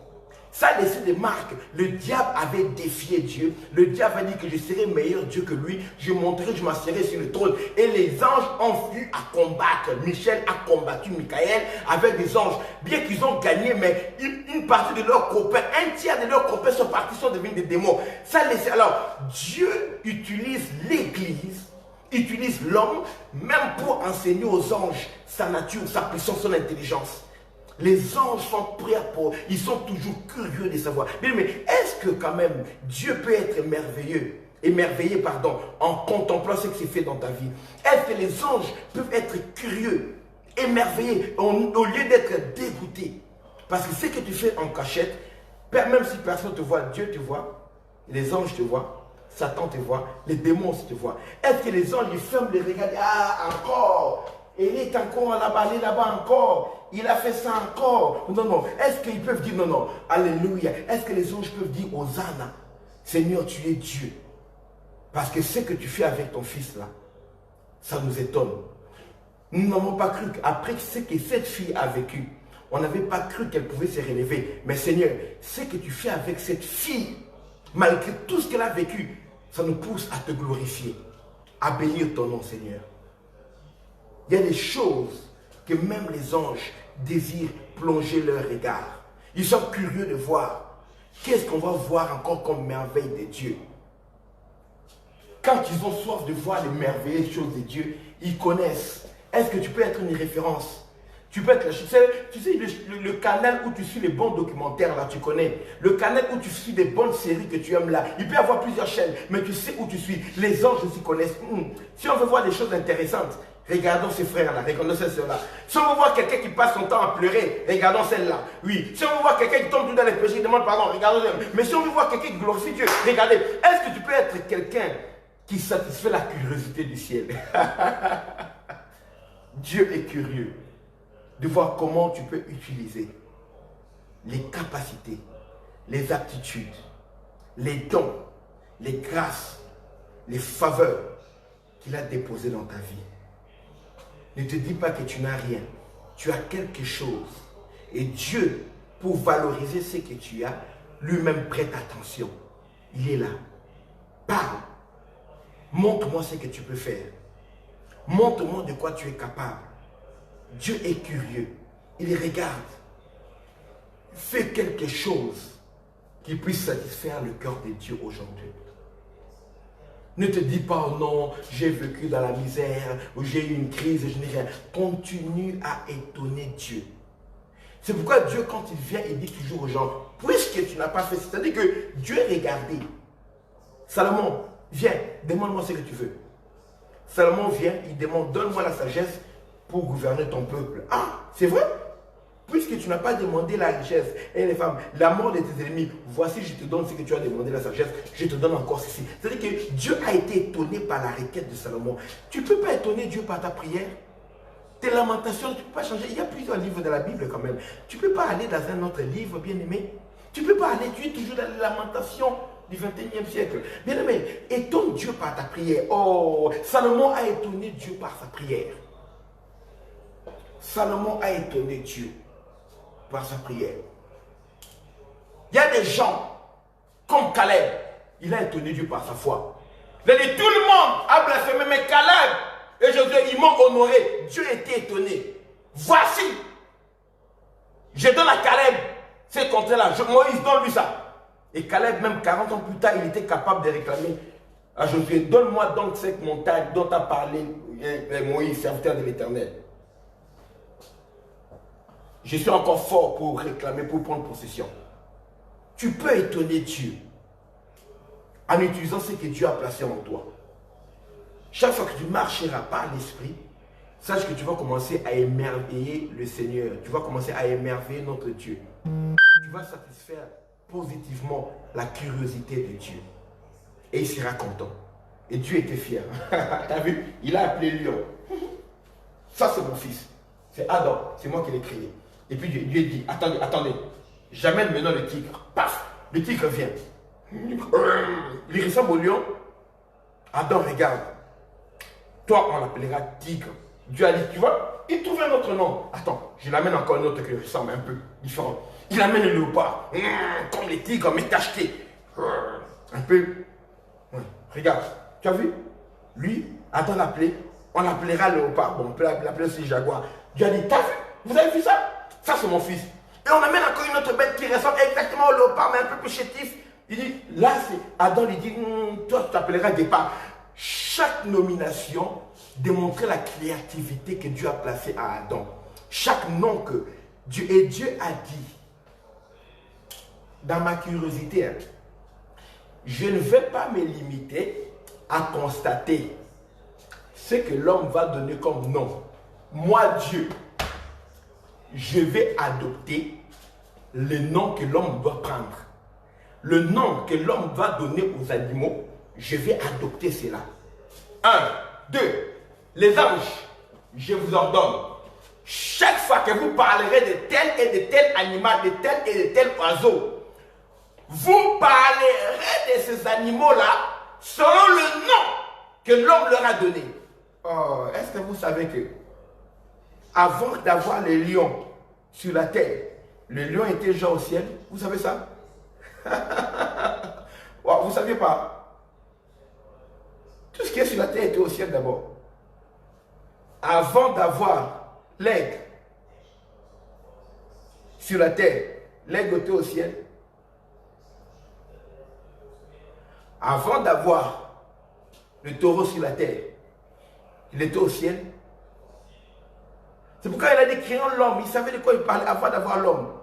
Ça a laissé des marques. Le diable avait défié Dieu. Le diable a dit que je serai meilleur Dieu que lui. Je monterai, je m'assierai sur le trône. Et les anges ont vu à combattre. Michel a combattu Michael avec des anges. Bien qu'ils ont gagné, mais une partie de leurs copains, un tiers de leurs copains sont partis, sont devenus des démons. Ça a laissé. Alors, Dieu utilise l'Église, utilise l'homme, même pour enseigner aux anges sa nature, sa puissance, son intelligence. Les anges font prière pour eux. Ils sont toujours curieux de savoir. Mais est-ce que quand même Dieu peut être émerveillé, en contemplant ce qui s'est fait dans ta vie? Est-ce que les anges peuvent être curieux, émerveillés, au lieu d'être dégoûtés? Parce que ce que tu fais en cachette, même si personne ne te voit, Dieu te voit, les anges te voient, Satan te voit, les démons aussi te voient. Est-ce que les anges ils ferment les regards? Ah, encore! Il est encore là-bas, il est là-bas encore. Il a fait ça encore. Non. Est-ce qu'ils peuvent dire non? Alléluia. Est-ce que les anges peuvent dire Hosanna? Seigneur, tu es Dieu. Parce que ce que tu fais avec ton fils là, ça nous étonne. Nous n'avons pas cru qu'après ce que cette fille a vécu, on n'avait pas cru qu'elle pouvait se relever. Mais Seigneur, ce que tu fais avec cette fille, malgré tout ce qu'elle a vécu, ça nous pousse à te glorifier, à bénir ton nom, Seigneur. Il y a des choses que même les anges désirent plonger leur regard. Ils sont curieux de voir. Qu'est-ce qu'on va voir encore comme merveille de Dieu? Quand ils ont soif de voir les merveilleuses choses de Dieu, ils connaissent. Est-ce que tu peux être une référence? Tu peux être, tu sais le canal où tu suis les bons documentaires, là, tu connais. Le canal où tu suis des bonnes séries que tu aimes là. Il peut y avoir plusieurs chaînes, mais tu sais où tu suis. Les anges aussi connaissent. Si on veut voir des choses intéressantes, regardons ces frères-là, regardons ces sœurs-là. Si on veut voir quelqu'un qui passe son temps à pleurer, regardons celle-là. Oui. Si on veut voir quelqu'un qui tombe dans les péchés, demande pardon, regardons elle. Mais si on veut voir quelqu'un qui glorifie Dieu, regardez. Est-ce que tu peux être quelqu'un qui satisfait la curiosité du ciel? Dieu est curieux de voir comment tu peux utiliser les capacités, les aptitudes, les dons, les grâces, les faveurs qu'il a déposées dans ta vie. Ne te dis pas que tu n'as rien. Tu as quelque chose. Et Dieu, pour valoriser ce que tu as, lui-même prête attention. Il est là. Parle. Montre-moi ce que tu peux faire. Montre-moi de quoi tu es capable. Dieu est curieux. Il regarde. Fais quelque chose qui puisse satisfaire le cœur de Dieu aujourd'hui. Ne te dis pas, oh non, j'ai vécu dans la misère, ou j'ai eu une crise, je n'ai rien. Continue à étonner Dieu. C'est pourquoi Dieu, quand il vient, il dit toujours aux gens, puisque tu n'as pas fait, c'est-à-dire que Dieu est regardé. Salomon, viens, demande-moi ce que tu veux. Salomon vient, il demande, donne-moi la sagesse pour gouverner ton peuple. Ah, c'est vrai? Puisque tu n'as pas demandé la richesse et les femmes, la mort de tes ennemis, voici je te donne ce que tu as demandé, la sagesse, je te donne encore ceci. C'est-à-dire que Dieu a été étonné par la requête de Salomon. Tu ne peux pas étonner Dieu par ta prière. Tes lamentations, tu ne peux pas changer. Il y a plusieurs livres de la Bible quand même. Tu ne peux pas aller dans un autre livre, bien-aimé. Tu ne peux pas aller, tu es toujours dans les lamentations du 21e siècle. Bien-aimé, étonne Dieu par ta prière. Oh, Salomon a étonné Dieu par sa prière. Salomon a étonné Dieu par sa prière. Il y a des gens comme Caleb, il a étonné Dieu par sa foi. Il a dit, tout le monde a blasphémé, mais Caleb et Josué, ils m'ont honoré. Dieu était étonné. Voici, je donne à Caleb ces contrats-là. Moïse, donne-lui ça. Et Caleb, même 40 ans plus tard, il était capable de réclamer à Josué, donne-moi donc cette montagne dont a parlé Moïse, serviteur de l'Éternel. Je suis encore fort pour réclamer, pour prendre possession. Tu peux étonner Dieu en utilisant ce que Dieu a placé en toi. Chaque fois que tu marcheras par l'esprit, sache que tu vas commencer à émerveiller le Seigneur. Tu vas commencer à émerveiller notre Dieu. Tu vas satisfaire positivement la curiosité de Dieu. Et il sera content. Et Dieu était fier. Tu as vu? Il a appelé Lion. Ça, c'est mon fils. C'est Adam. C'est moi qui l'ai créé. Et puis Dieu dit, attendez, attendez. J'amène maintenant le tigre. Paf! Le tigre vient. Il ressemble au lion. Adam regarde. Toi, on l'appellera tigre. Dieu a dit, tu vois, il trouve un autre nom. Attends, je l'amène encore un autre qui ressemble un peu différent. Il amène le léopard. Comme les tigres, mais cachetés. Un peu. Ouais. Regarde, tu as vu? Lui, Adam l'appelait. On l'appellera léopard. Bon, on peut l'appeler aussi jaguar. Dieu a dit, t'as vu? Vous avez vu ça? Ça, c'est mon fils. Et on amène encore une autre bête qui ressemble exactement au léopard, mais un peu plus chétif. Il dit, là, c'est Adam lui dit, toi, tu t'appelleras départ. Chaque nomination démontrait la créativité que Dieu a placée à Adam. Chaque nom que Dieu a dit, dans ma curiosité, hein, je ne vais pas me limiter à constater ce que l'homme va donner comme nom. Moi, Dieu, je vais adopter le nom que l'homme doit prendre. Le nom que l'homme va donner aux animaux, je vais adopter cela. 1, 2, les anges, je vous ordonne, chaque fois que vous parlerez de tel et de tel animal, de tel et de tel oiseau, vous parlerez de ces animaux-là selon le nom que l'homme leur a donné. Oh, est-ce que vous savez que avant d'avoir les lions sur la terre, le lion était déjà au ciel? Vous savez ça? Wow, vous ne saviez pas? Tout ce qui est sur la terre était au ciel d'abord. Avant d'avoir l'aigle sur la terre, l'aigle était au ciel. Avant d'avoir le taureau sur la terre, il était au ciel. C'est pourquoi il a dit créant l'homme. Il savait de quoi il parlait avant d'avoir l'homme.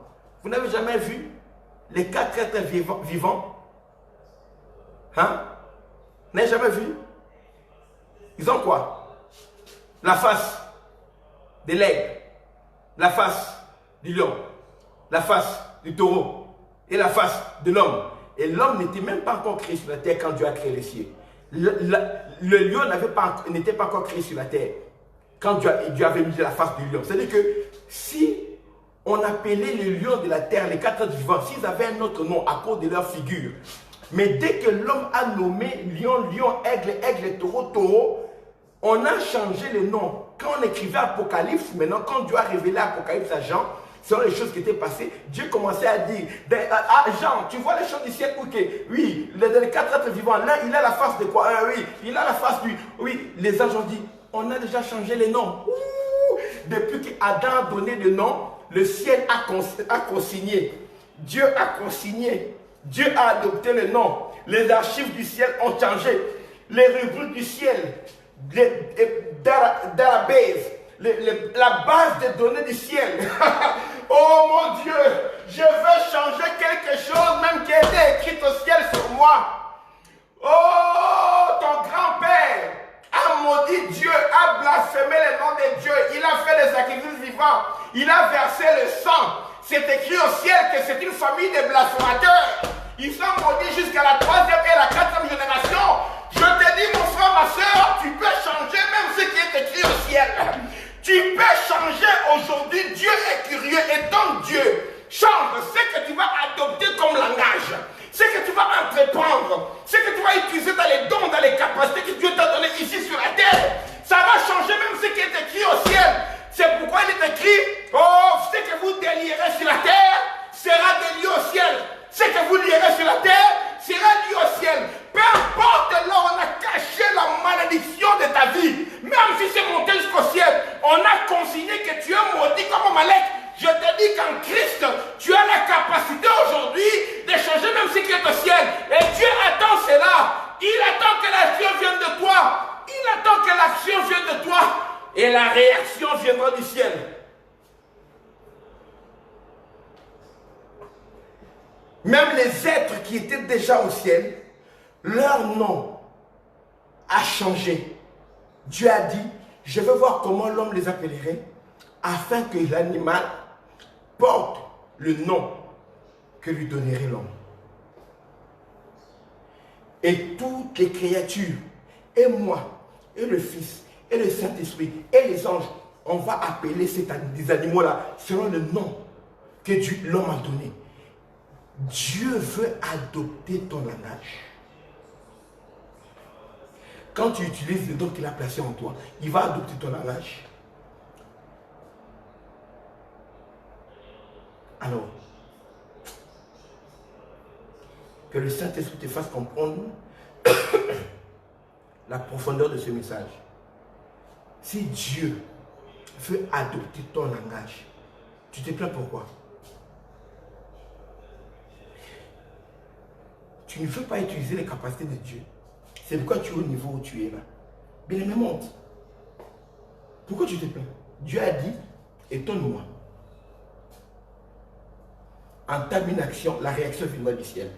Vous n'avez jamais vu les 4 êtres vivants? Hein? Vous n'avez jamais vu? Ils ont quoi? La face de l'aigle, la face du lion, la face du taureau et la face de l'homme. Et l'homme n'était même pas encore créé sur la terre quand Dieu a créé les cieux. Le lion n'était pas encore créé sur la terre quand Dieu avait mis la face du lion. C'est-à-dire que si on appelait les lions de la terre, les 4 êtres vivants, s'ils avaient un autre nom à cause de leur figure, mais dès que l'homme a nommé lion, lion, aigle, aigle, taureau, taureau, on a changé le nom. Quand on écrivait Apocalypse, maintenant, quand Dieu a révélé Apocalypse à Jean, selon les choses qui étaient passées, Dieu commençait à dire, Jean, tu vois les choses du ciel, ok, oui, les 4 êtres vivants, l'un, il a la face de quoi? Oui, il a la face du... Oui, les anges ont dit, on a déjà changé les noms. Ouh, depuis qu'Adam a donné le nom, le ciel a consigné. Dieu a consigné Dieu a adopté le nom. Les archives du ciel ont changé. Les rubriques du ciel, database, la base des données du ciel. Oh mon Dieu, je veux changer quelque chose même qui a été écrit au ciel sur moi. Oh, ton grand-père a maudit Dieu, a blasphémé le nom de Dieu. Il a fait des sacrifices vivants. Il a versé le sang. C'est écrit au ciel que c'est une famille de blasphémateurs. Ils sont maudits jusqu'à la 3e et la 4e génération. Je te dis, mon frère, ma soeur, tu peux changer même ce qui est écrit au ciel. Tu peux changer aujourd'hui. Dieu est curieux et donc Dieu change ce que tu vas adopter comme langage, ce que tu vas entreprendre, ce que tu vas utiliser dans les dons, dans les capacités que Dieu t'a données ici sur la terre. Ça va changer même ce qui est écrit au ciel. C'est pourquoi il est écrit, oh, ce que vous délierez sur la terre sera délié au ciel. Ce que vous lierez sur la terre sera lié au ciel. Peu importe là où on a caché la malédiction de ta vie, même si c'est monté jusqu'au ciel, on a consigné que tu es maudit comme Amalek. Je te dis qu'en Christ, tu as la capacité aujourd'hui de changer même ce qui est au ciel. Et Dieu attend cela. Il attend que l'action vienne de toi. Il attend que l'action vienne de toi. Et la réaction viendra du ciel. Même les êtres qui étaient déjà au ciel, leur nom a changé. Dieu a dit, je veux voir comment l'homme les appellerait, afin que l'animal porte le nom que lui donnerait l'homme. Et toutes les créatures, et moi, et le Fils, et le Saint-Esprit, et les anges, on va appeler ces animaux-là selon le nom que l'homme a donné. Dieu veut adopter ton langage. Quand tu utilises le don qu'il a placé en toi, il va adopter ton langage. Alors, que le Saint-Esprit te fasse comprendre la profondeur de ce message. Si Dieu veut adopter ton langage, tu te plains pourquoi? Tu ne veux pas utiliser les capacités de Dieu. C'est pourquoi tu es au niveau où tu es là. Bien aimé, monte. Pourquoi tu te plains? Dieu a dit, étonne-moi. Entame une action, la réaction viendra du ciel.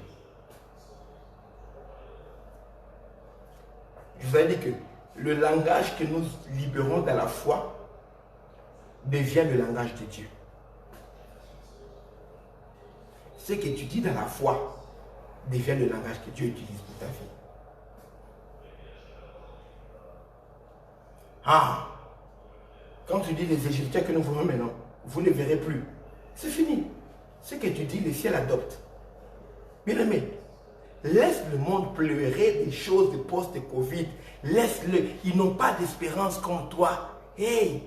Je vous ai dit que le langage que nous libérons dans la foi devient le langage de Dieu. Ce que tu dis dans la foi devient le langage que Dieu utilise pour ta vie. Ah, quand tu dis les Égyptiens que nous voyons maintenant, vous ne verrez plus. C'est fini. Ce que tu dis, le ciel adopte. Bien aimé, laisse le monde pleurer des choses de post-Covid. Laisse-le. Ils n'ont pas d'espérance comme toi. Hey,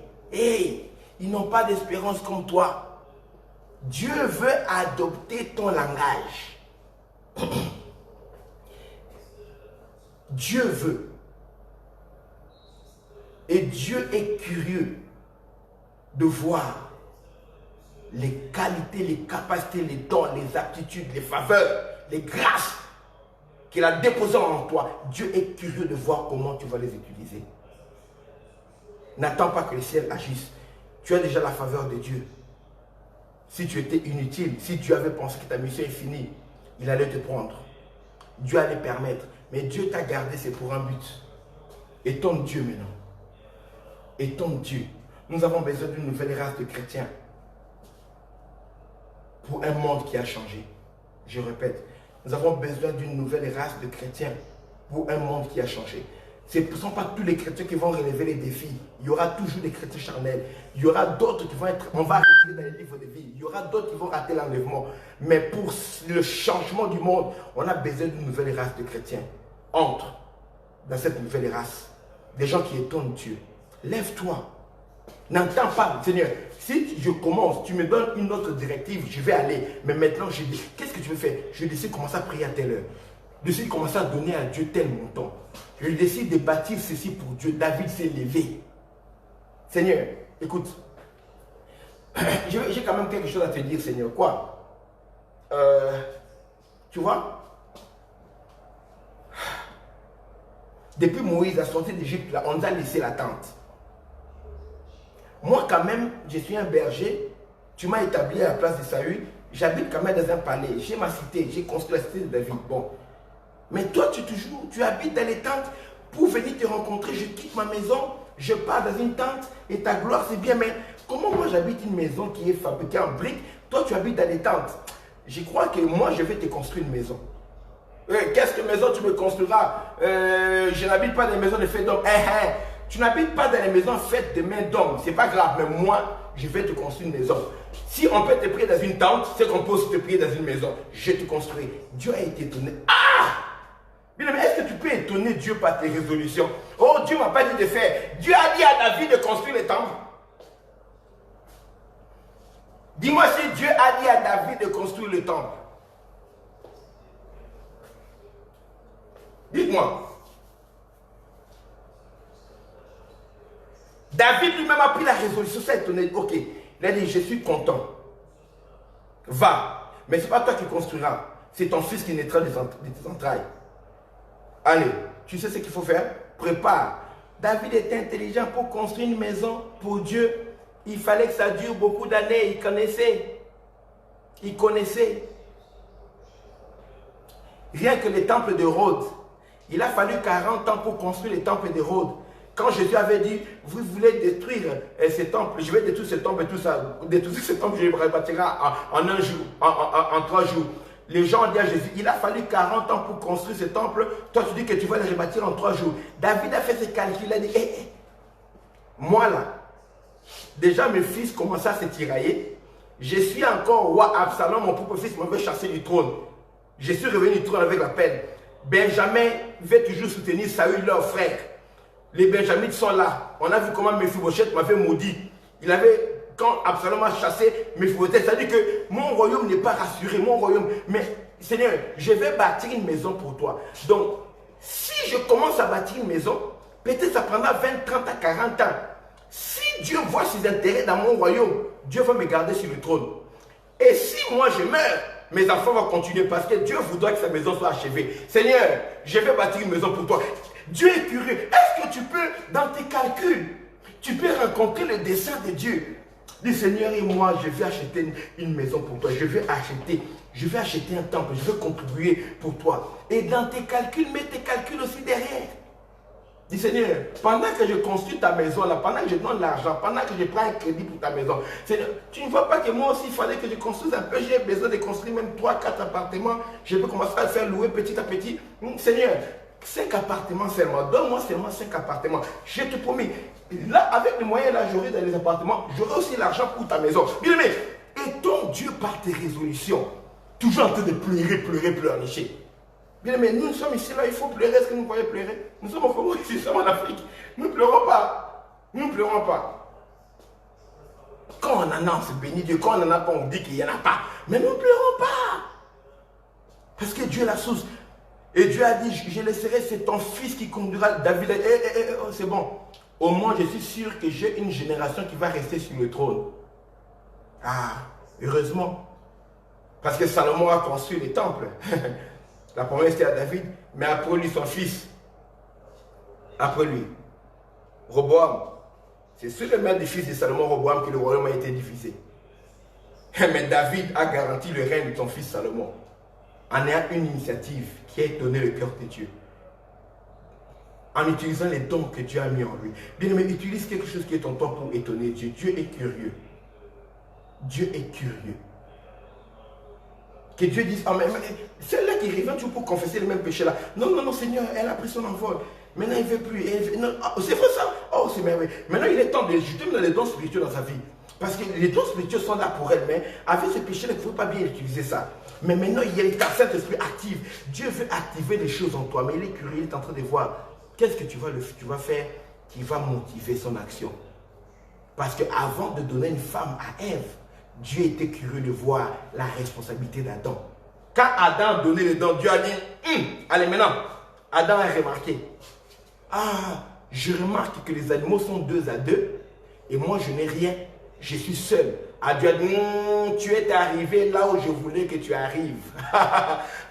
ils n'ont pas d'espérance comme toi. Dieu veut adopter ton langage. Dieu veut. Et Dieu est curieux de voir les qualités, les capacités, les dons, les aptitudes, les faveurs, les grâces qu'il a déposées en toi. Dieu est curieux de voir comment tu vas les utiliser. N'attends pas que le ciel agisse. Tu as déjà la faveur de Dieu. Si tu étais inutile, si Dieu avait pensé que ta mission est finie, il allait te prendre. Dieu allait permettre. Mais Dieu t'a gardé, c'est pour un but. Étonne Dieu maintenant. Étonne Dieu. Nous avons besoin d'une nouvelle race de chrétiens. Pour un monde qui a changé. Je répète, nous avons besoin d'une nouvelle race de chrétiens. Pour un monde qui a changé. Ce ne sont pas tous les chrétiens qui vont relever les défis. Il y aura toujours des chrétiens charnels. Il y aura d'autres qui vont être... On va retirer dans les livres de vie. Il y aura d'autres qui vont rater l'enlèvement. Mais pour le changement du monde, on a besoin d'une nouvelle race de chrétiens. Entre dans cette nouvelle race. Des gens qui étonnent Dieu. Lève-toi. N'entends pas, Seigneur. Si je commence, tu me donnes une autre directive, je vais aller. Mais maintenant, je dis, qu'est-ce que tu veux faire? Je décide de commencer à prier à telle heure. Je décide de commencer à donner à Dieu tel montant. Je décide de bâtir ceci pour Dieu. David s'est levé. Seigneur, écoute. J'ai quand même quelque chose à te dire, Seigneur. Quoi? Tu vois? Depuis Moïse a sorti d'Égypte, on nous a laissé la tente. Moi, quand même, je suis un berger. Tu m'as établi à la place de Saül. J'habite quand même dans un palais. J'ai ma cité. J'ai construit la cité de David. Bon. Mais toi, tu habites dans les tentes pour venir te rencontrer. Je quitte ma maison. Je pars dans une tente. Et ta gloire, c'est bien. Mais comment moi, j'habite une maison qui est fabriquée en briques? Toi, tu habites dans les tentes. Je crois que moi, je vais te construire une maison. Qu'est-ce que maison tu me construiras? Je n'habite pas dans les maisons de faits d'hommes. Tu n'habites pas dans les maisons faites de mains d'hommes. C'est pas grave, mais moi, je vais te construire une maison. Si on peut te prier dans une tente, c'est qu'on peut aussi te prier dans une maison. Je te construis. Dieu a été étonné. Ah! Mais est-ce que tu peux étonner Dieu par tes résolutions? Oh, Dieu ne m'a pas dit de faire. Dieu a dit à David de construire le temple. Dis-moi si Dieu a dit à David de construire le temple. Dites-moi. David lui-même a pris la résolution, ça étonné. Ok, il a dit, je suis content. Va. Mais ce n'est pas toi qui construiras. C'est ton fils qui naîtra de tes entrailles. Allez, tu sais ce qu'il faut faire? Prépare. David était intelligent pour construire une maison pour Dieu. Il fallait que ça dure beaucoup d'années. Il connaissait. Il connaissait. Rien que le temple de Rhodes. Il a fallu 40 ans pour construire le temple de Rhodes. Quand Jésus avait dit, vous voulez détruire ce temple, je vais détruire ce temple et tout ça, détruire ce temple, je le rebâtirai en un jour, en 3 jours. Les gens ont dit à Jésus, il a fallu 40 ans pour construire ce temple, toi tu dis que tu vas le rebâtir en 3 jours. David a fait ses calculs, il a dit, moi là, déjà mes fils commencent à se tirailler, je suis encore roi. Absalom, mon propre fils, m'avait chassé du trône. Je suis revenu du trône avec la peine. Benjamin va toujours soutenir Saül, leur frère. Les Benjamites sont là. On a vu comment Mephibosheth m'avait maudit. Il avait, quand Absalom a chassé Mephibosheth, ça dit que mon royaume n'est pas rassuré, mon royaume. Mais Seigneur, je vais bâtir une maison pour toi. Donc, si je commence à bâtir une maison, peut-être ça prendra 20, 30 à 40 ans. Si Dieu voit ses intérêts dans mon royaume, Dieu va me garder sur le trône. Et si moi je meurs, mes enfants vont continuer parce que Dieu voudra que sa maison soit achevée. Seigneur, je vais bâtir une maison pour toi. Dieu est curieux. Est-ce que tu peux, dans tes calculs, tu peux rencontrer le dessein de Dieu? Dis Seigneur, et moi, je vais acheter une maison pour toi. Je vais acheter un temple. Je vais contribuer pour toi. Et dans tes calculs, mets tes calculs aussi derrière. Dis Seigneur, pendant que je construis ta maison, là, pendant que je donne l'argent, pendant que je prends un crédit pour ta maison, Seigneur, tu ne vois pas que moi aussi, il fallait que je construise un peu. J'ai besoin de construire même 3, 4 appartements. Je peux commencer à le faire louer petit à petit. Seigneur, 5 appartements seulement. Donne-moi seulement 5 appartements. Je te promets. Là, avec les moyens, là, j'aurai dans les appartements. J'aurai aussi l'argent pour ta maison. Bien aimé, et ton Dieu par tes résolutions, toujours en train de pleurer, pleurnicher. Bien aimé, nous sommes ici, là, il faut pleurer. Est-ce que nous croyez pleurer? Nous sommes au Congo ici, nous sommes en Afrique. Nous ne pleurons pas. Nous ne pleurons pas. Quand on en a, on se bénit Dieu. Quand on en a pas, on dit qu'il n'y en a pas. Mais nous ne pleurons pas. Parce que Dieu est la source. Et Dieu a dit, je laisserai, c'est ton fils qui conduira David. C'est bon. Au moins, je suis sûr que j'ai une génération qui va rester sur le trône. Ah, heureusement. Parce que Salomon a construit les temples. La promesse était à David, mais après lui, son fils. Après lui, Roboam. C'est sur le maître du fils de Salomon, Roboam, que le royaume a été divisé. Mais David a garanti le règne de son fils Salomon. En ayant une initiative qui a étonné le cœur de Dieu. En utilisant les dons que Dieu a mis en lui. Bien aimé, utilise quelque chose qui est ton temps pour étonner Dieu. Dieu est curieux. Dieu est curieux. Que Dieu dise, oh, mais celle-là qui revient toujours pour confesser le même péché là. Non, non, non, Seigneur, elle a pris son envol. Maintenant, il ne veut plus. Oh, c'est vrai ça? Oh, c'est merveilleux. Maintenant, il est temps de jeter les dons spirituels dans sa vie. Parce que les dons spirituels sont là pour elle, mais avec ce péché-là, il ne faut pas bien utiliser ça. Mais maintenant, il y a ta Saint-Esprit active. Dieu veut activer les choses en toi, mais il est curieux, il est en train de voir qu'est-ce que tu vas faire qui va motiver son action. Parce qu'avant de donner une femme à Ève, Dieu était curieux de voir la responsabilité d'Adam. Quand Adam a donné les dons, Dieu a dit, allez maintenant, Adam a remarqué, ah, je remarque que les animaux sont 2 à 2, et moi je n'ai rien, je suis seul. Dieu a dit, tu es arrivé là où je voulais que tu arrives.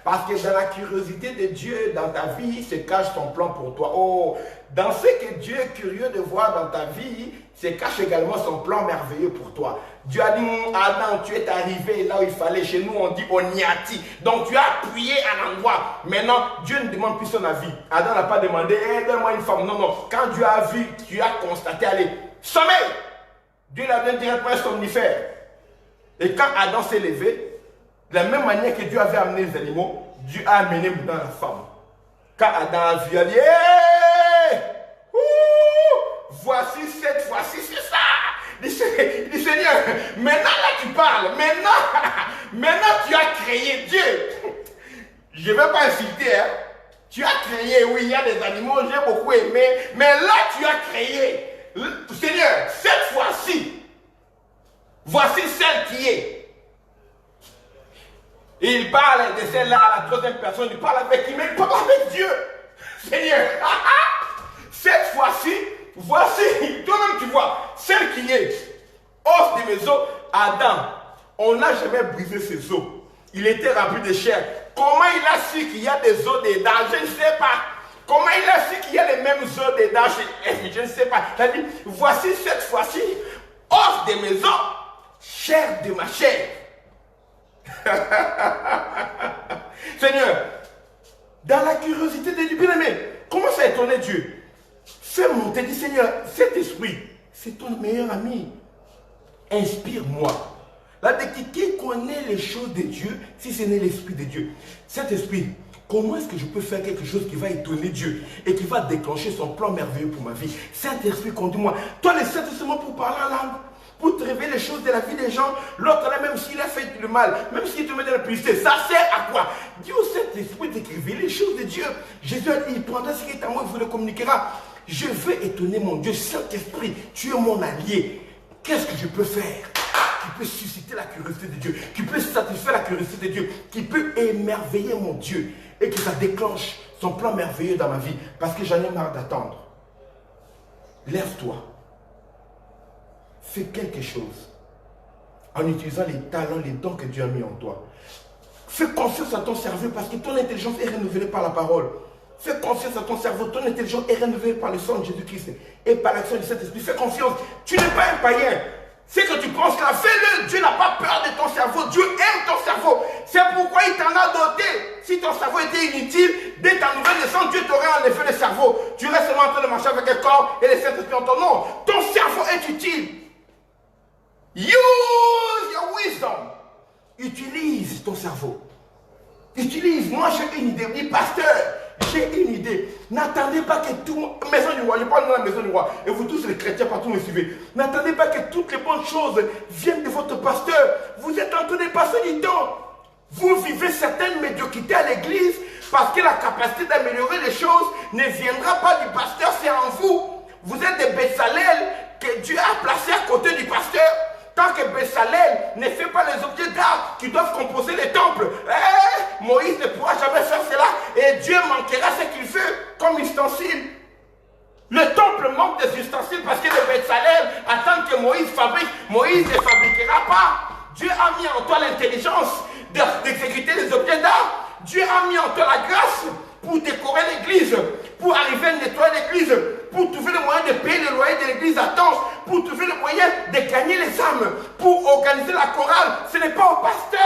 Parce que dans la curiosité de Dieu, dans ta vie, se cache son plan pour toi. Oh, dans ce que Dieu est curieux de voir dans ta vie, se cache également son plan merveilleux pour toi. Dieu a dit, Adam, tu es arrivé là où il fallait. Chez nous, on dit Oniati. Donc, tu as appuyé à l'endroit. Maintenant, Dieu ne demande plus son avis. Adam n'a pas demandé, donne-moi une femme. Non, non. Quand Dieu a vu, tu as constaté, allez, sommeil. Dieu l'a donné directement un somnifère. Et quand Adam s'est levé, de la même manière que Dieu avait amené les animaux, Dieu a amené dans la femme. Quand Adam a vu, il a dit, hey! Voici cette fois-ci, c'est ça. Il dit, Seigneur, maintenant là tu parles, maintenant tu as créé Dieu. Je ne vais pas insulter, hein. Tu as créé, oui, il y a des animaux, j'ai beaucoup aimé, mais là tu as créé. Seigneur, cette fois-ci, voici celle qui est. Et il parle de celle-là à la troisième personne, il parle avec qui? Mais il parle avec Dieu. Seigneur, cette fois-ci, voici, toi-même tu vois, celle qui est os de mes os, Adam, on n'a jamais brisé ses os. Il était rempli de chair. Comment il a su qu'il y a des os dedans? Je ne sais pas. Comment il a su qu'il y a les mêmes os dedans? Je ne sais pas. Il a dit, voici cette fois-ci, os de mes os, chair de ma chair. Seigneur, dans la curiosité de Dieu, bien aimé, comment ça étonner Dieu? Fais monter, dis Seigneur, cet esprit, c'est ton meilleur ami. Inspire-moi. Là, qui connaît les choses de Dieu, si ce n'est l'esprit de Dieu? Cet esprit, comment est-ce que je peux faire quelque chose qui va étonner Dieu et qui va déclencher son plan merveilleux pour ma vie? Saint-Esprit, conduis-moi. Toi, le Saint-Esprit, pour parler en langue, pour te révéler les choses de la vie des gens. L'autre là, même s'il a fait le mal, même s'il te met dans la publicité, ça sert à quoi? Dis au Saint-Esprit de te révéler les choses de Dieu. Jésus a dit, il prendra ce qui est à moi, il vous le communiquera. Je veux étonner mon Dieu. Saint-Esprit, tu es mon allié. Qu'est-ce que je peux faire qui peut susciter la curiosité de Dieu, qui peut satisfaire la curiosité de Dieu, qui peut émerveiller mon Dieu et que ça déclenche son plan merveilleux dans ma vie parce que j'en ai marre d'attendre. Lève-toi. Fais quelque chose en utilisant les talents, les dons que Dieu a mis en toi. Fais confiance à ton cerveau parce que ton intelligence est renouvelée par la parole. Fais confiance à ton cerveau, ton intelligence est renouvelée par le sang de Jésus-Christ et par l'action du Saint-Esprit. Fais confiance, tu n'es pas un païen. C'est que tu penses là, fais-le. Dieu n'a pas peur de ton cerveau, Dieu aime ton cerveau. C'est pourquoi il t'en a doté. Si ton cerveau était inutile, dès ta nouvelle naissance, Dieu t'aurait enlevé le cerveau. Tu restes seulement en train de marcher avec un corps et le Saint-Esprit en ton nom. Ton cerveau est utile. Use your wisdom. Utilise ton cerveau. Utilise. Moi, j'ai une idée. Dis, pasteur, j'ai une idée. N'attendez pas que tout... Maison du roi, je parle de la maison du roi. Et vous tous les chrétiens, partout me suivez. N'attendez pas que toutes les bonnes choses viennent de votre pasteur. Vous êtes en train de passer du temps. Vous vivez certaines médiocrités à l'église parce que la capacité d'améliorer les choses ne viendra pas du pasteur, c'est en vous. Vous êtes des Bezalel que Dieu a placés à côté du pasteur. Tant que Bezalel ne fait pas les objets d'art qui doivent composer les temples, Moïse ne pourra jamais faire cela et Dieu manquera ce qu'il fait comme ustensile. Le temple manque des ustensiles parce que les Bezalel attendent que Moïse fabrique. Moïse ne fabriquera pas. Dieu a mis en toi l'intelligence d'exécuter les objets d'art. Dieu a mis en toi la grâce pour décorer l'église, pour arriver à nettoyer l'église, pour trouver le moyen de payer le loyer de l'église à temps, pour trouver le moyen de gagner les âmes, pour organiser la chorale. Ce n'est pas au pasteur.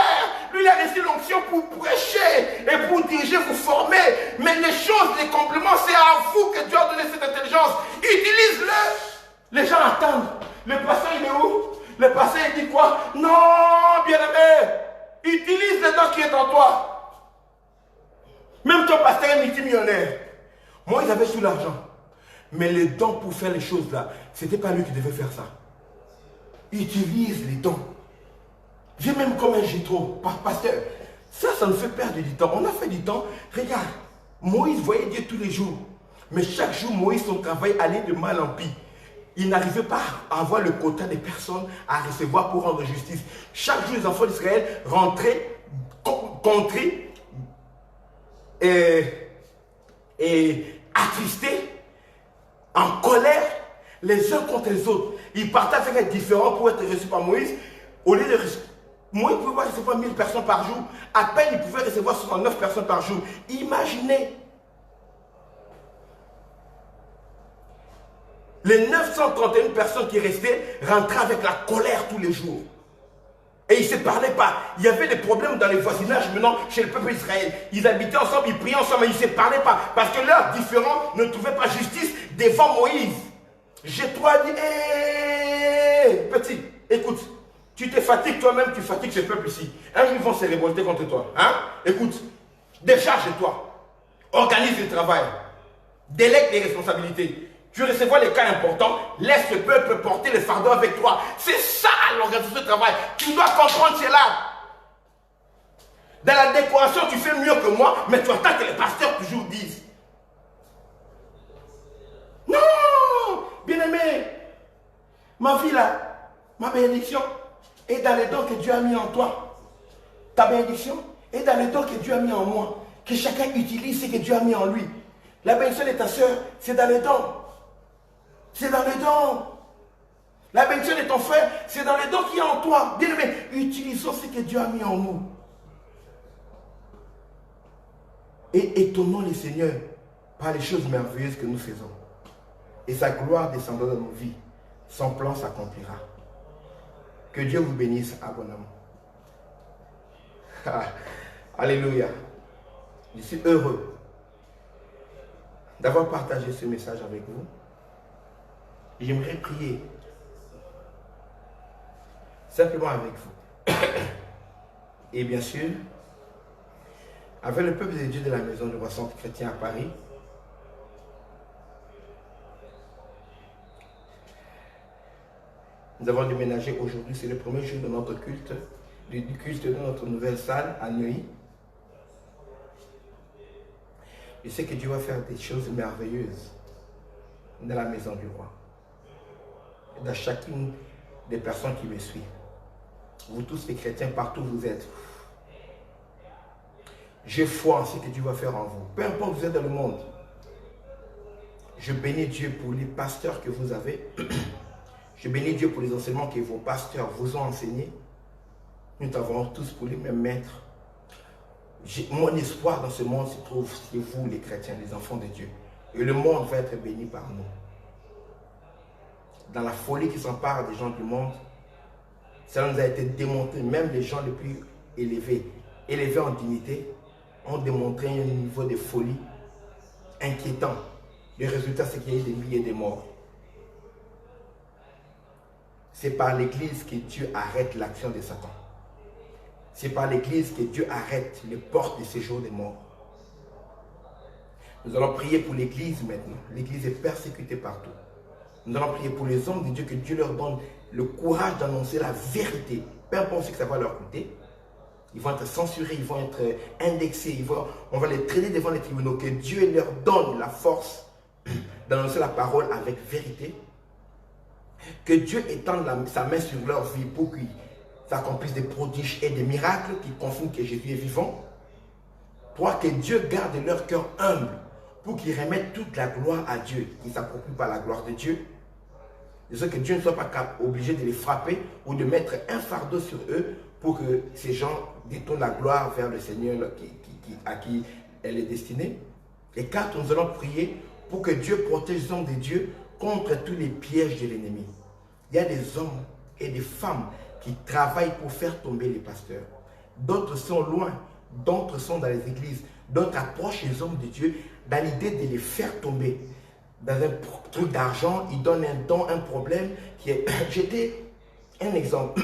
Lui, il a reçu l'onction pour prêcher et pour diriger, vous former. Mais les choses, les compléments, c'est à vous que Dieu a donné cette intelligence. Utilise-le. Les gens attendent. Le pasteur, il est où? Le pasteur, il dit quoi? Non, bien-aimé. Utilise le don qui est en toi. Même ton pasteur est multimillionnaire. Moi, ils avaient tout l'argent. Mais les dons pour faire les choses là, ce n'était pas lui qui devait faire ça. Utilise les dons. Viens même comme un Jétro, pasteur. Ça nous fait perdre du temps. On a fait du temps. Regarde, Moïse voyait Dieu tous les jours. Mais chaque jour, Moïse, son travail allait de mal en pis. Il n'arrivait pas à avoir le quota des personnes à recevoir pour rendre justice. Chaque jour, les enfants d'Israël rentraient, contrés, et attristés, en colère, les uns contre les autres. Ils partaient avec un différent pour être reçus par Moïse. Au lieu de moi, il pouvait recevoir 1000 personnes par jour. À peine, il pouvait recevoir 69 personnes par jour. Imaginez. Les 931 personnes qui restaient rentraient avec la colère tous les jours. Et ils ne se parlaient pas. Il y avait des problèmes dans les voisinages maintenant chez le peuple d'Israël. Ils habitaient ensemble, ils priaient ensemble, mais ils ne se parlaient pas. Parce que leurs différends ne trouvaient pas justice devant Moïse. Jétro dit, hé, petit, écoute, tu te fatigues toi-même, tu fatigues ce peuple ici. Un jour, ils vont se révolter contre toi. Hein? Écoute, décharge-toi. Organise le travail. Délègue les responsabilités. Tu recevras les cas importants, laisse le peuple porter le fardeau avec toi. C'est ça l'organisation du travail. Tu dois comprendre cela. Dans la décoration, tu fais mieux que moi, mais tu attends que les pasteurs toujours disent. Non, bien-aimé, ma vie là, ma bénédiction est dans les dons que Dieu a mis en toi. Ta bénédiction est dans les dons que Dieu a mis en moi. Que chacun utilise ce que Dieu a mis en lui. La bénédiction de ta soeur, c'est dans les dons. C'est dans les dons. La bénédiction de ton frère, c'est dans les dons qui est en toi. Bien aimé, utilisons ce que Dieu a mis en nous. Et étonnons les seigneurs par les choses merveilleuses que nous faisons. Et sa gloire descendra dans nos vies. Son plan s'accomplira. Que Dieu vous bénisse abondamment. Alléluia. Je suis heureux d'avoir partagé ce message avec vous. J'aimerais prier simplement avec vous. Et bien sûr, avec le peuple de Dieu de la Maison du Roi Centre Chrétien à Paris, nous avons déménagé aujourd'hui, c'est le premier jour de notre culte, du culte de notre nouvelle salle à Neuilly. Je sais que Dieu va faire des choses merveilleuses dans la Maison du Roi. Dans chacune des personnes qui me suivent. Vous tous les chrétiens, partout où vous êtes. J'ai foi en ce que Dieu va faire en vous. Peu importe où vous êtes dans le monde. Je bénis Dieu pour les pasteurs que vous avez. Je bénis Dieu pour les enseignements que vos pasteurs vous ont enseignés. Nous avons tous pour les mêmes maîtres. Mon espoir dans ce monde se trouve chez vous, les chrétiens, les enfants de Dieu. Et le monde va être béni par nous. Dans la folie qui s'empare des gens du monde, cela nous a été démontré. Même les gens les plus élevés en dignité, ont démontré un niveau de folie inquiétant. Le résultat, c'est qu'il y a eu des milliers de morts. C'est par l'Église que Dieu arrête l'action de Satan. C'est par l'Église que Dieu arrête les portes de séjour des morts. Nous allons prier pour l'Église maintenant. L'Église est persécutée partout. Nous allons prier pour les hommes de Dieu, que Dieu leur donne le courage d'annoncer la vérité. Peu importe ce que ça va leur coûter. Ils vont être censurés, ils vont être indexés, on va les traîner devant les tribunaux. Que Dieu leur donne la force d'annoncer la parole avec vérité. Que Dieu étende sa main sur leur vie pour qu'ils accomplissent des prodiges et des miracles qui confirment que Jésus est vivant. Pour que Dieu garde leur cœur humble pour qu'ils remettent toute la gloire à Dieu, qu'ils ne s'approprient pas la gloire de Dieu. De sorte que Dieu ne soit pas obligé de les frapper ou de mettre un fardeau sur eux pour que ces gens détournent la gloire vers le Seigneur à qui elle est destinée. Et car nous allons prier pour que Dieu protège les hommes de Dieu contre tous les pièges de l'ennemi. Il y a des hommes et des femmes qui travaillent pour faire tomber les pasteurs. D'autres sont loin, d'autres sont dans les églises, d'autres approchent les hommes de Dieu dans l'idée de les faire tomber. Dans un truc d'argent, ils donnent un don, un problème qui est... J'étais un exemple.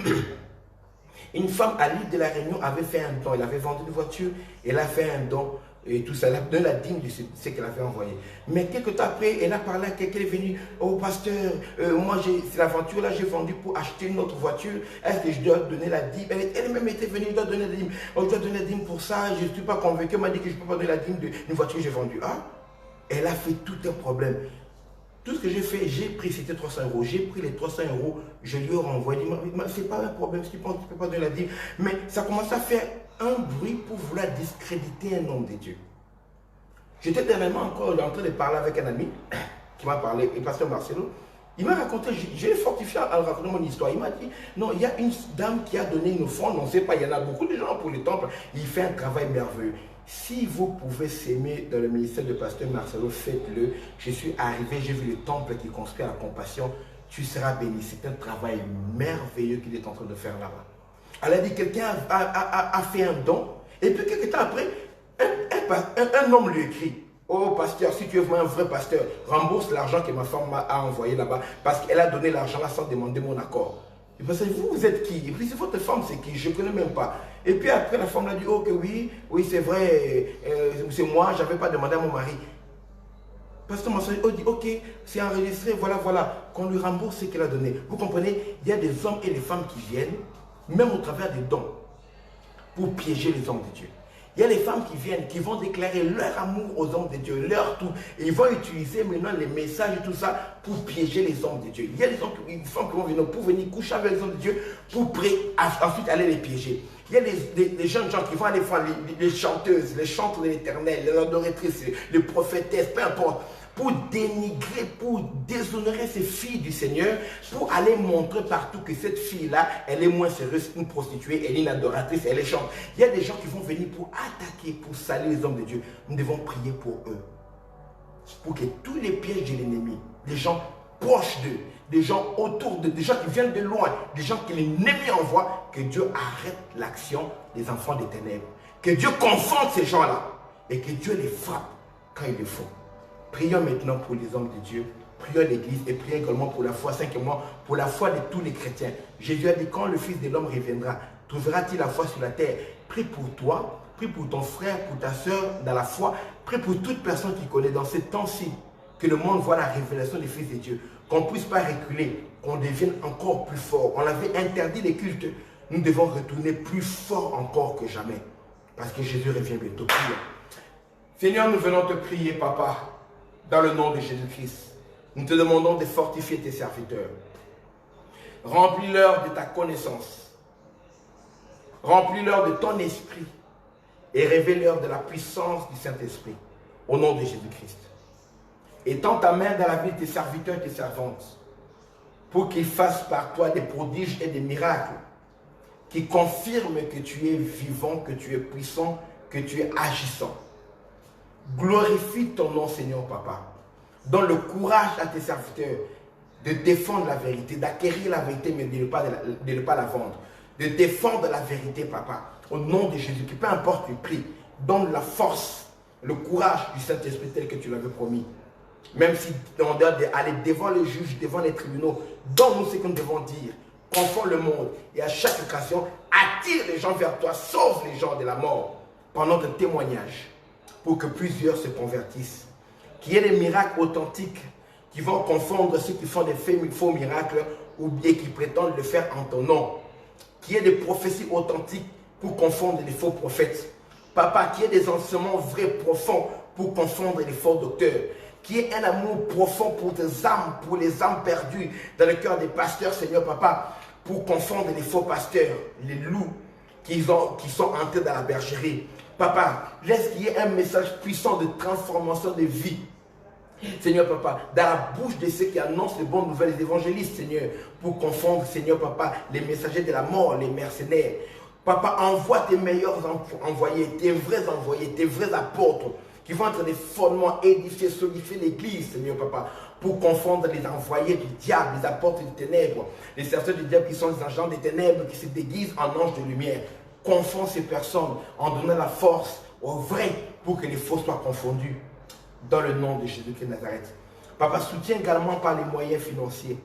Une femme à l'île de la Réunion avait fait un don. Elle avait vendu une voiture, elle a fait un don et tout ça. Elle a donné la dîme de ce qu'elle avait envoyé. Mais quelques temps après, elle a parlé à quelqu'un, elle est venu. Oh pasteur, moi c'est la voiture là, j'ai vendu pour acheter une autre voiture. Est-ce que je dois donner la dîme? Elle-même était venue, elle doit donner la dîme. Oh, je dois donner la dîme pour ça, je ne suis pas convaincu. Elle m'a dit que je ne peux pas donner la dîme d'une voiture que j'ai vendue. Ah, elle a fait tout un problème. Tout ce que j'ai fait, j'ai pris, c'était 300 €. J'ai pris les 300 €, je lui ai renvoyé. C'est pas un problème, si tu penses que tu ne peux pas donner la dîme. Mais ça commence à faire un bruit pour vouloir discréditer un homme de Dieu. J'étais dernièrement encore en train de parler avec un ami qui m'a parlé, le pasteur Marcelo. Il m'a raconté, j'ai fortifié en racontant mon histoire. Il m'a dit, non, il y a une dame qui a donné une offrande, on ne sait pas, il y en a beaucoup de gens pour le temple. Il fait un travail merveilleux. Si vous pouvez s'aimer dans le ministère de Pasteur Marcelo, faites-le. Je suis arrivé, j'ai vu le temple qui construit à la compassion. Tu seras béni. C'est un travail merveilleux qu'il est en train de faire là-bas. Elle a dit, quelqu'un a fait un don. Et puis, quelques temps après, un homme lui écrit. Oh pasteur, si tu es vraiment un vrai pasteur, rembourse l'argent que ma femme a envoyé là-bas parce qu'elle a donné l'argent là sans demander mon accord. Et parce que vous êtes qui? Et puis c'est votre femme, c'est qui? Je ne connais même pas. Et puis après la femme a dit, ok oui, c'est vrai, c'est moi, je n'avais pas demandé à mon mari. Pasteur Marcelo dit, ok, c'est enregistré, voilà, qu'on lui rembourse ce qu'elle a donné. Vous comprenez, il y a des hommes et des femmes qui viennent, même au travers des dons, pour piéger les hommes de Dieu. Il y a les femmes qui viennent, qui vont déclarer leur amour aux hommes de Dieu, leur tout. Et ils vont utiliser maintenant les messages et tout ça pour piéger les hommes de Dieu. Il y a des femmes qui vont venir pour venir coucher avec les hommes de Dieu pour ensuite aller les piéger. Il y a des jeunes gens qui vont aller voir les chanteuses, les chantres de l'Éternel, les adoratrices, les prophétesses, peu importe, pour dénigrer, pour déshonorer ces filles du Seigneur, pour aller montrer partout que cette fille-là, elle est moins sérieuse qu'une prostituée, elle est une adoratrice, elle est chante. Il y a des gens qui vont venir pour attaquer, pour salir les hommes de Dieu. Nous devons prier pour eux. Pour que tous les pièges de l'ennemi, des gens proches d'eux, des gens autour d'eux, des gens qui viennent de loin, des gens que l'ennemi envoie, que Dieu arrête l'action des enfants des ténèbres. Que Dieu confonde ces gens-là et que Dieu les frappe quand il le faut. Prions maintenant pour les hommes de Dieu, prions l'Église et prions également pour la foi, cinquièmement, pour la foi de tous les chrétiens. Jésus a dit, quand le Fils de l'homme reviendra, trouvera-t-il la foi sur la terre? Prie pour toi, prie pour ton frère, pour ta soeur dans la foi, prie pour toute personne qui connaît dans ces temps-ci, que le monde voit la révélation du Fils de Dieu, qu'on ne puisse pas reculer, qu'on devienne encore plus fort. On avait interdit les cultes, nous devons retourner plus fort encore que jamais, parce que Jésus revient bientôt. Prions. Seigneur, nous venons te prier, Papa. Dans le nom de Jésus-Christ, nous te demandons de fortifier tes serviteurs. Remplis-leur de ta connaissance. Remplis-leur de ton esprit. Et révèle-leur de la puissance du Saint-Esprit. Au nom de Jésus-Christ. Étends ta main dans la vie de tes serviteurs et tes servantes. Pour qu'ils fassent par toi des prodiges et des miracles. Qui confirment que tu es vivant, que tu es puissant, que tu es agissant. Glorifie ton nom, Seigneur, Papa. Donne le courage à tes serviteurs de défendre la vérité, d'acquérir la vérité, mais de ne pas la vendre. De défendre la vérité, Papa. Au nom de Jésus, peu importe le prix, donne la force, le courage du Saint-Esprit tel que tu l'avais promis. Même si on doit aller devant les juges, devant les tribunaux, donne-nous ce que nous devons dire. Confonds le monde et à chaque occasion, attire les gens vers toi, sauve les gens de la mort pendant ton témoignage. Pour que plusieurs se convertissent. Qu'il y ait des miracles authentiques qui vont confondre ceux qui font des faux miracles ou bien qui prétendent le faire en ton nom. Qu'il y ait des prophéties authentiques pour confondre les faux prophètes. Papa, qu'il y ait des enseignements vrais, profonds pour confondre les faux docteurs. Qu'il y ait un amour profond pour tes âmes, pour les âmes perdues dans le cœur des pasteurs, Seigneur Papa, pour confondre les faux pasteurs, les loups qui sont entrés dans la bergerie. Papa, laisse qu'il y ait un message puissant de transformation de vie. Seigneur Papa, dans la bouche de ceux qui annoncent les bonnes nouvelles, les évangélistes, Seigneur, pour confondre, Seigneur Papa, les messagers de la mort, les mercenaires. Papa, envoie tes meilleurs envoyés, tes vrais apôtres, qui vont être des fondements, édifier, solidifier l'Église, Seigneur Papa, pour confondre les envoyés du diable, les apôtres des ténèbres, les serviteurs du diable qui sont les agents des ténèbres, qui se déguisent en anges de lumière. Confond ces personnes en donnant la force aux vrais pour que les faux soient confondus dans le nom de Jésus-Christ de Nazareth. Papa, soutiens également par les moyens financiers.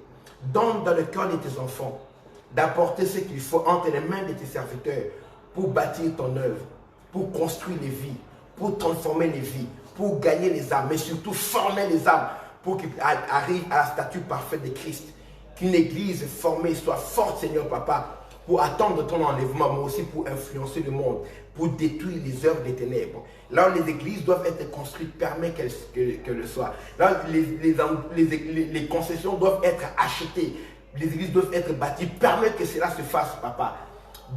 Donne dans le cœur de tes enfants d'apporter ce qu'il faut entre les mains de tes serviteurs pour bâtir ton œuvre, pour construire les vies, pour transformer les vies, pour gagner les âmes, mais surtout former les âmes pour qu'ils arrivent à la statue parfaite de Christ. Qu'une église formée soit forte, Seigneur Papa, pour attendre ton enlèvement, mais aussi pour influencer le monde, pour détruire les œuvres des ténèbres. Là où les églises doivent être construites, permet qu'elles le soient. Là où les concessions doivent être achetées, les églises doivent être bâties, permet que cela se fasse, Papa.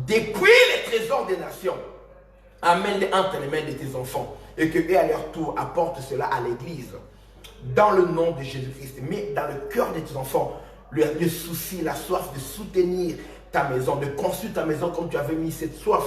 Dépouille les trésors des nations, amène-les entre les mains de tes enfants, et que eux, à leur tour, apportent cela à l'église. Dans le nom de Jésus-Christ, mets dans le cœur de tes enfants le souci, la soif de soutenir ta maison, de construire ta maison comme tu avais mis cette soif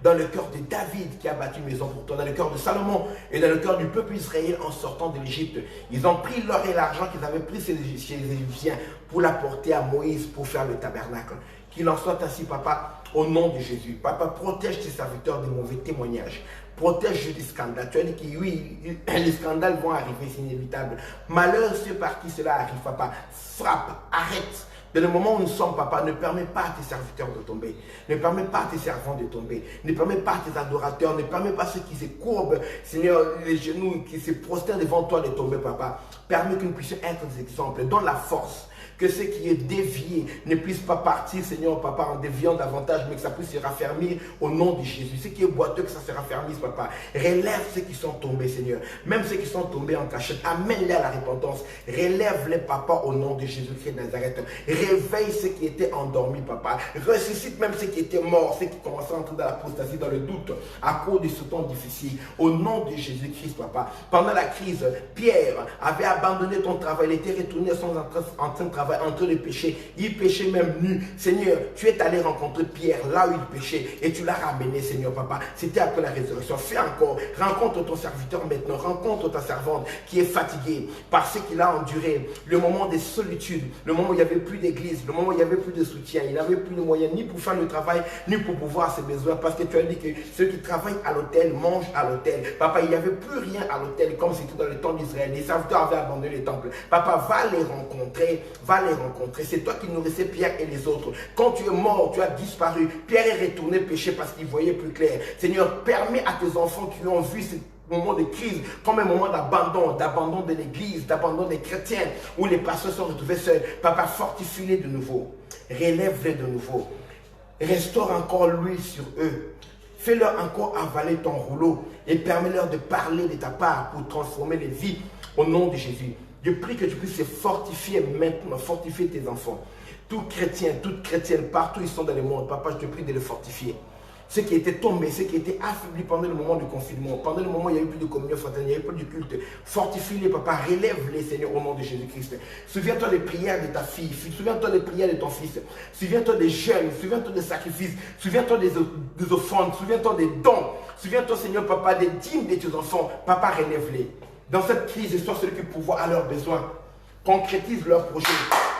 dans le cœur de David qui a bâti une maison pour toi, dans le cœur de Salomon et dans le cœur du peuple israélien en sortant de l'Égypte. Ils ont pris l'or et l'argent qu'ils avaient pris chez les Égyptiens pour l'apporter à Moïse pour faire le tabernacle. Qu'il en soit ainsi, papa, au nom de Jésus. Papa, protège tes serviteurs des mauvais témoignages. Protège des scandales. Tu as dit que oui, les scandales vont arriver, c'est inévitable. Malheur ceux par qui cela arrive, papa. Frappe, arrête. Dans le moment où nous sommes, papa, ne permets pas à tes serviteurs de tomber. Ne permets pas à tes servants de tomber. Ne permets pas à tes adorateurs. Ne permets pas à ceux qui se courbent, Seigneur, les genoux, qui se prosternent devant toi de tomber, papa. Permets que nous puissions être des exemples. Donne la force. Que ce qui est dévié ne puisse pas partir, Seigneur, papa, en déviant davantage, mais que ça puisse se raffermir au nom de Jésus. Ce qui est boiteux, que ça se raffermisse, papa. Relève ceux qui sont tombés, Seigneur. Même ceux qui sont tombés en cachette, amène-les à la repentance. Relève-les, papa, au nom de Jésus-Christ de Nazareth. Réveille ceux qui étaient endormis, papa. Ressuscite même ceux qui étaient morts, ceux qui commençaient à entrer dans l'apostasie, dans le doute, à cause de ce temps difficile. Au nom de Jésus-Christ, papa. Pendant la crise, Pierre avait abandonné ton travail. Il était retourné à son train de travail, en train de pécher. Il péchait même nu. Seigneur, tu es allé rencontrer Pierre là où il péchait et tu l'as ramené, Seigneur, papa. C'était après la résurrection. Fais encore. Rencontre ton serviteur maintenant. Rencontre ta servante qui est fatiguée par ce qu'il a enduré. Le moment des solitudes, le moment où il n'y avait plus d'église, le moment où il n'y avait plus de soutien. Il n'avait plus de moyens ni pour faire le travail, ni pour pouvoir ses besoins. Parce que tu as dit que ceux qui travaillent à l'hôtel mangent à l'hôtel. Papa, il n'y avait plus rien à l'hôtel comme c'était dans le temps d'Israël. Les serviteurs avaient abandonné le temple. Papa, va les rencontrer. Va les rencontrer. C'est toi qui nourrissais Pierre et les autres. Quand tu es mort, tu as disparu. Pierre est retourné pécher parce qu'il voyait plus clair. Seigneur, permets à tes enfants qui ont vu ce moment de crise comme un moment d'abandon de l'église, d'abandon des chrétiens, où les pasteurs sont retrouvés seuls. Papa, fortifie-les de nouveau. Relève-les de nouveau. Restaure encore l'huile sur eux. Fais-leur encore avaler ton rouleau et permets-leur de parler de ta part pour transformer les vies au nom de Jésus. Je prie que tu puisses se fortifier maintenant, fortifier tes enfants. Tout chrétien, toute chrétienne, partout ils sont dans le monde, papa, je te prie de les fortifier. Ceux qui étaient tombés, ceux qui étaient affaiblis pendant le moment du confinement, pendant le moment où il n'y avait plus de communion fraternelle, il n'y avait plus de culte, fortifie-les, papa, relève-les, Seigneur, au nom de Jésus-Christ. Souviens-toi des prières de ta fille, souviens-toi des prières de ton fils, souviens-toi des jeûnes, souviens-toi des sacrifices, souviens-toi des offrandes, souviens-toi des dons, souviens-toi, Seigneur, papa, des dîmes de tes enfants, papa, relève-les. Dans cette crise, sois celui qui pourvoit à leurs besoins. Concrétise leurs projets.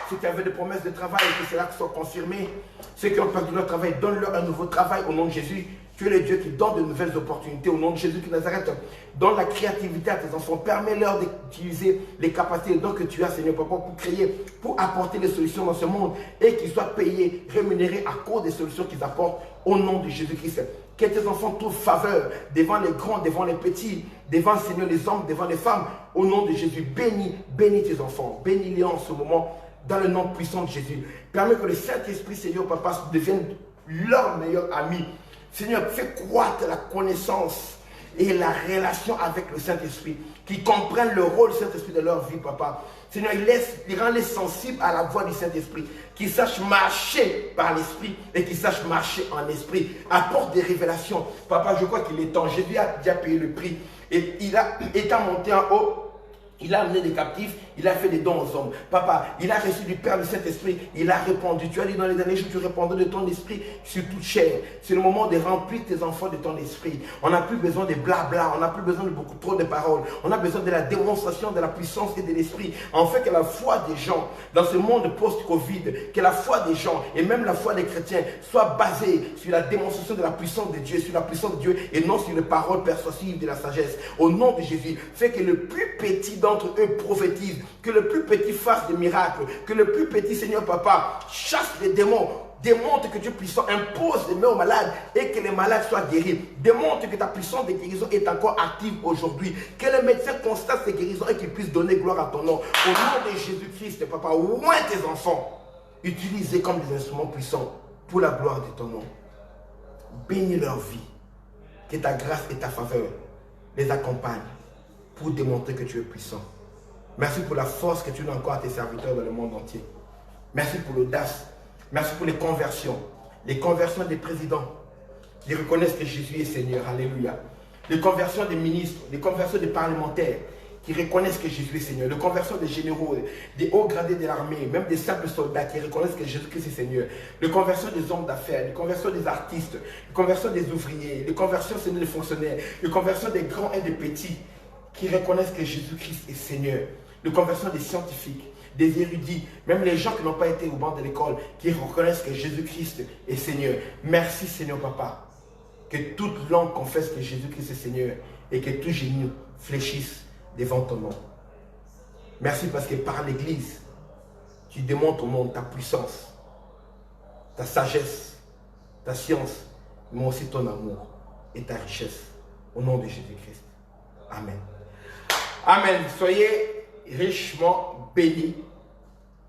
Ceux qui avaient des promesses de travail, que cela soit confirmé. Ceux qui ont perdu leur travail, donne-leur un nouveau travail au nom de Jésus. Tu es le Dieu qui donne de nouvelles opportunités au nom de Jésus qui Nazareth. Donne la créativité à tes enfants. Permets-leur d'utiliser les capacités et dons que tu as, Seigneur, papa, pour créer, pour apporter des solutions dans ce monde et qu'ils soient payés, rémunérés à cause des solutions qu'ils apportent au nom de Jésus-Christ. Que tes enfants trouvent faveur devant les grands, devant les petits, devant, Seigneur, les hommes, devant les femmes. Au nom de Jésus, bénis tes enfants. Bénis-les en ce moment, dans le nom puissant de Jésus. Permets que le Saint-Esprit, Seigneur, papa, devienne leur meilleur ami. Seigneur, fais croître la connaissance et la relation avec le Saint-Esprit, qui comprennent le rôle du Saint-Esprit de leur vie, papa. Seigneur, il rend les sensibles à la voix du Saint-Esprit, qu'ils sachent marcher par l'Esprit et qu'ils sachent marcher en Esprit. Apporte des révélations. Papa, je crois qu'il est temps. Jésus a déjà payé le prix et il a été monté en haut. Il a amené des captifs, il a fait des dons aux hommes. Papa, il a reçu du Père de Saint-Esprit, il a répandu. Tu as dit dans les derniers jours, tu répandais de ton esprit sur toute chair. C'est le moment de remplir tes enfants de ton esprit. On n'a plus besoin de blabla, on n'a plus besoin de beaucoup trop de paroles. On a besoin de la démonstration de la puissance et de l'esprit. En fait, que la foi des gens, dans ce monde post-Covid, que la foi des gens et même la foi des chrétiens soit basée sur la démonstration de la puissance de Dieu, sur la puissance de Dieu et non sur les paroles persuasives de la sagesse. Au nom de Jésus, fais que le plus petit d'entre eux prophétise, que le plus petit fasse des miracles, que le plus petit, Seigneur papa, chasse les démons, démontre que tu es puissant, impose les mains aux malades et que les malades soient guéris, démontre que ta puissance de guérison est encore active aujourd'hui, que les médecins constatent ces guérisons et qu'ils puissent donner gloire à ton nom. Au nom de Jésus-Christ, papa, oint tes enfants, utilisés comme des instruments puissants pour la gloire de ton nom. Bénis leur vie, que ta grâce et ta faveur les accompagnent pour démontrer que tu es puissant. Merci pour la force que tu donnes encore à tes serviteurs dans le monde entier. Merci pour l'audace. Merci pour les conversions des présidents qui reconnaissent que Jésus est Seigneur. Alléluia. Les conversions des ministres, les conversions des parlementaires qui reconnaissent que Jésus est Seigneur. De conversion des généraux, des hauts gradés de l'armée, même des simples soldats qui reconnaissent que Jésus-Christ est Seigneur. De conversion des hommes d'affaires, de conversion des artistes, de conversion des ouvriers, de conversion des fonctionnaires, de conversion des grands et des petits qui reconnaissent que Jésus-Christ est Seigneur. De conversion des scientifiques, des érudits, même les gens qui n'ont pas été au banc de l'école, qui reconnaissent que Jésus-Christ est Seigneur. Merci Seigneur Papa. Que toute langue confesse que Jésus-Christ est Seigneur et que tout genou fléchisse devant ton nom. Merci parce que par l'Église, tu démontres au monde ta puissance, ta sagesse, ta science, mais aussi ton amour et ta richesse. Au nom de Jésus-Christ. Amen. Amen. Soyez richement bénis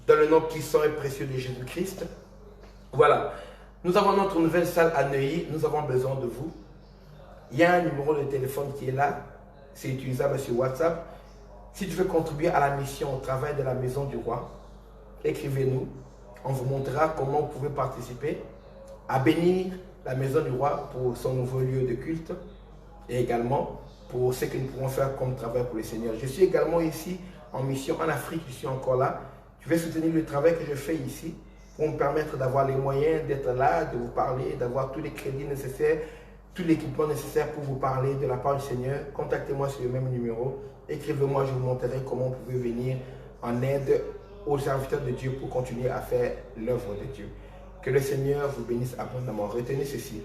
dans le nom puissant et précieux de Jésus-Christ. Voilà. Nous avons notre nouvelle salle à Neuilly. Nous avons besoin de vous. Il y a un numéro de téléphone qui est là. C'est utilisable sur WhatsApp. Si tu veux contribuer à la mission, au travail de la Maison du Roi, écrivez-nous. On vous montrera comment vous pouvez participer à bénir la Maison du Roi pour son nouveau lieu de culte et également pour ce que nous pouvons faire comme travail pour le Seigneur. Je suis également ici en mission en Afrique. Je suis encore là. Je vais soutenir le travail que je fais ici pour me permettre d'avoir les moyens d'être là, de vous parler, d'avoir tous les crédits nécessaires, tout l'équipement nécessaire pour vous parler de la part du Seigneur. Contactez-moi sur le même numéro. Écrivez-moi, je vous montrerai comment vous pouvez venir en aide aux serviteurs de Dieu pour continuer à faire l'œuvre de Dieu. Que le Seigneur vous bénisse abondamment. Retenez ceci.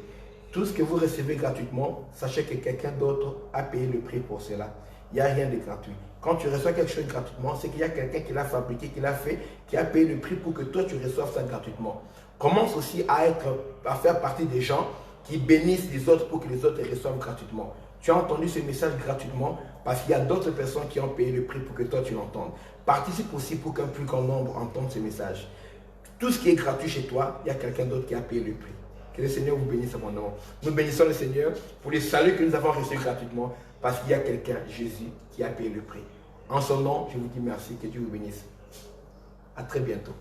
Tout ce que vous recevez gratuitement, sachez que quelqu'un d'autre a payé le prix pour cela. Il n'y a rien de gratuit. Quand tu reçois quelque chose gratuitement, c'est qu'il y a quelqu'un qui l'a fabriqué, qui l'a fait, qui a payé le prix pour que toi tu reçoives ça gratuitement. Commence aussi à faire partie des gens qui bénissent les autres pour que les autres reçoivent gratuitement. Tu as entendu ce message gratuitement parce qu'il y a d'autres personnes qui ont payé le prix pour que toi tu l'entendes. Participe aussi pour qu'un plus grand nombre entende ce message. Tout ce qui est gratuit chez toi, il y a quelqu'un d'autre qui a payé le prix. Que le Seigneur vous bénisse abondamment. Nous bénissons le Seigneur pour les saluts que nous avons reçus gratuitement parce qu'il y a quelqu'un, Jésus, qui a payé le prix. En son nom, je vous dis merci, que Dieu vous bénisse. À très bientôt.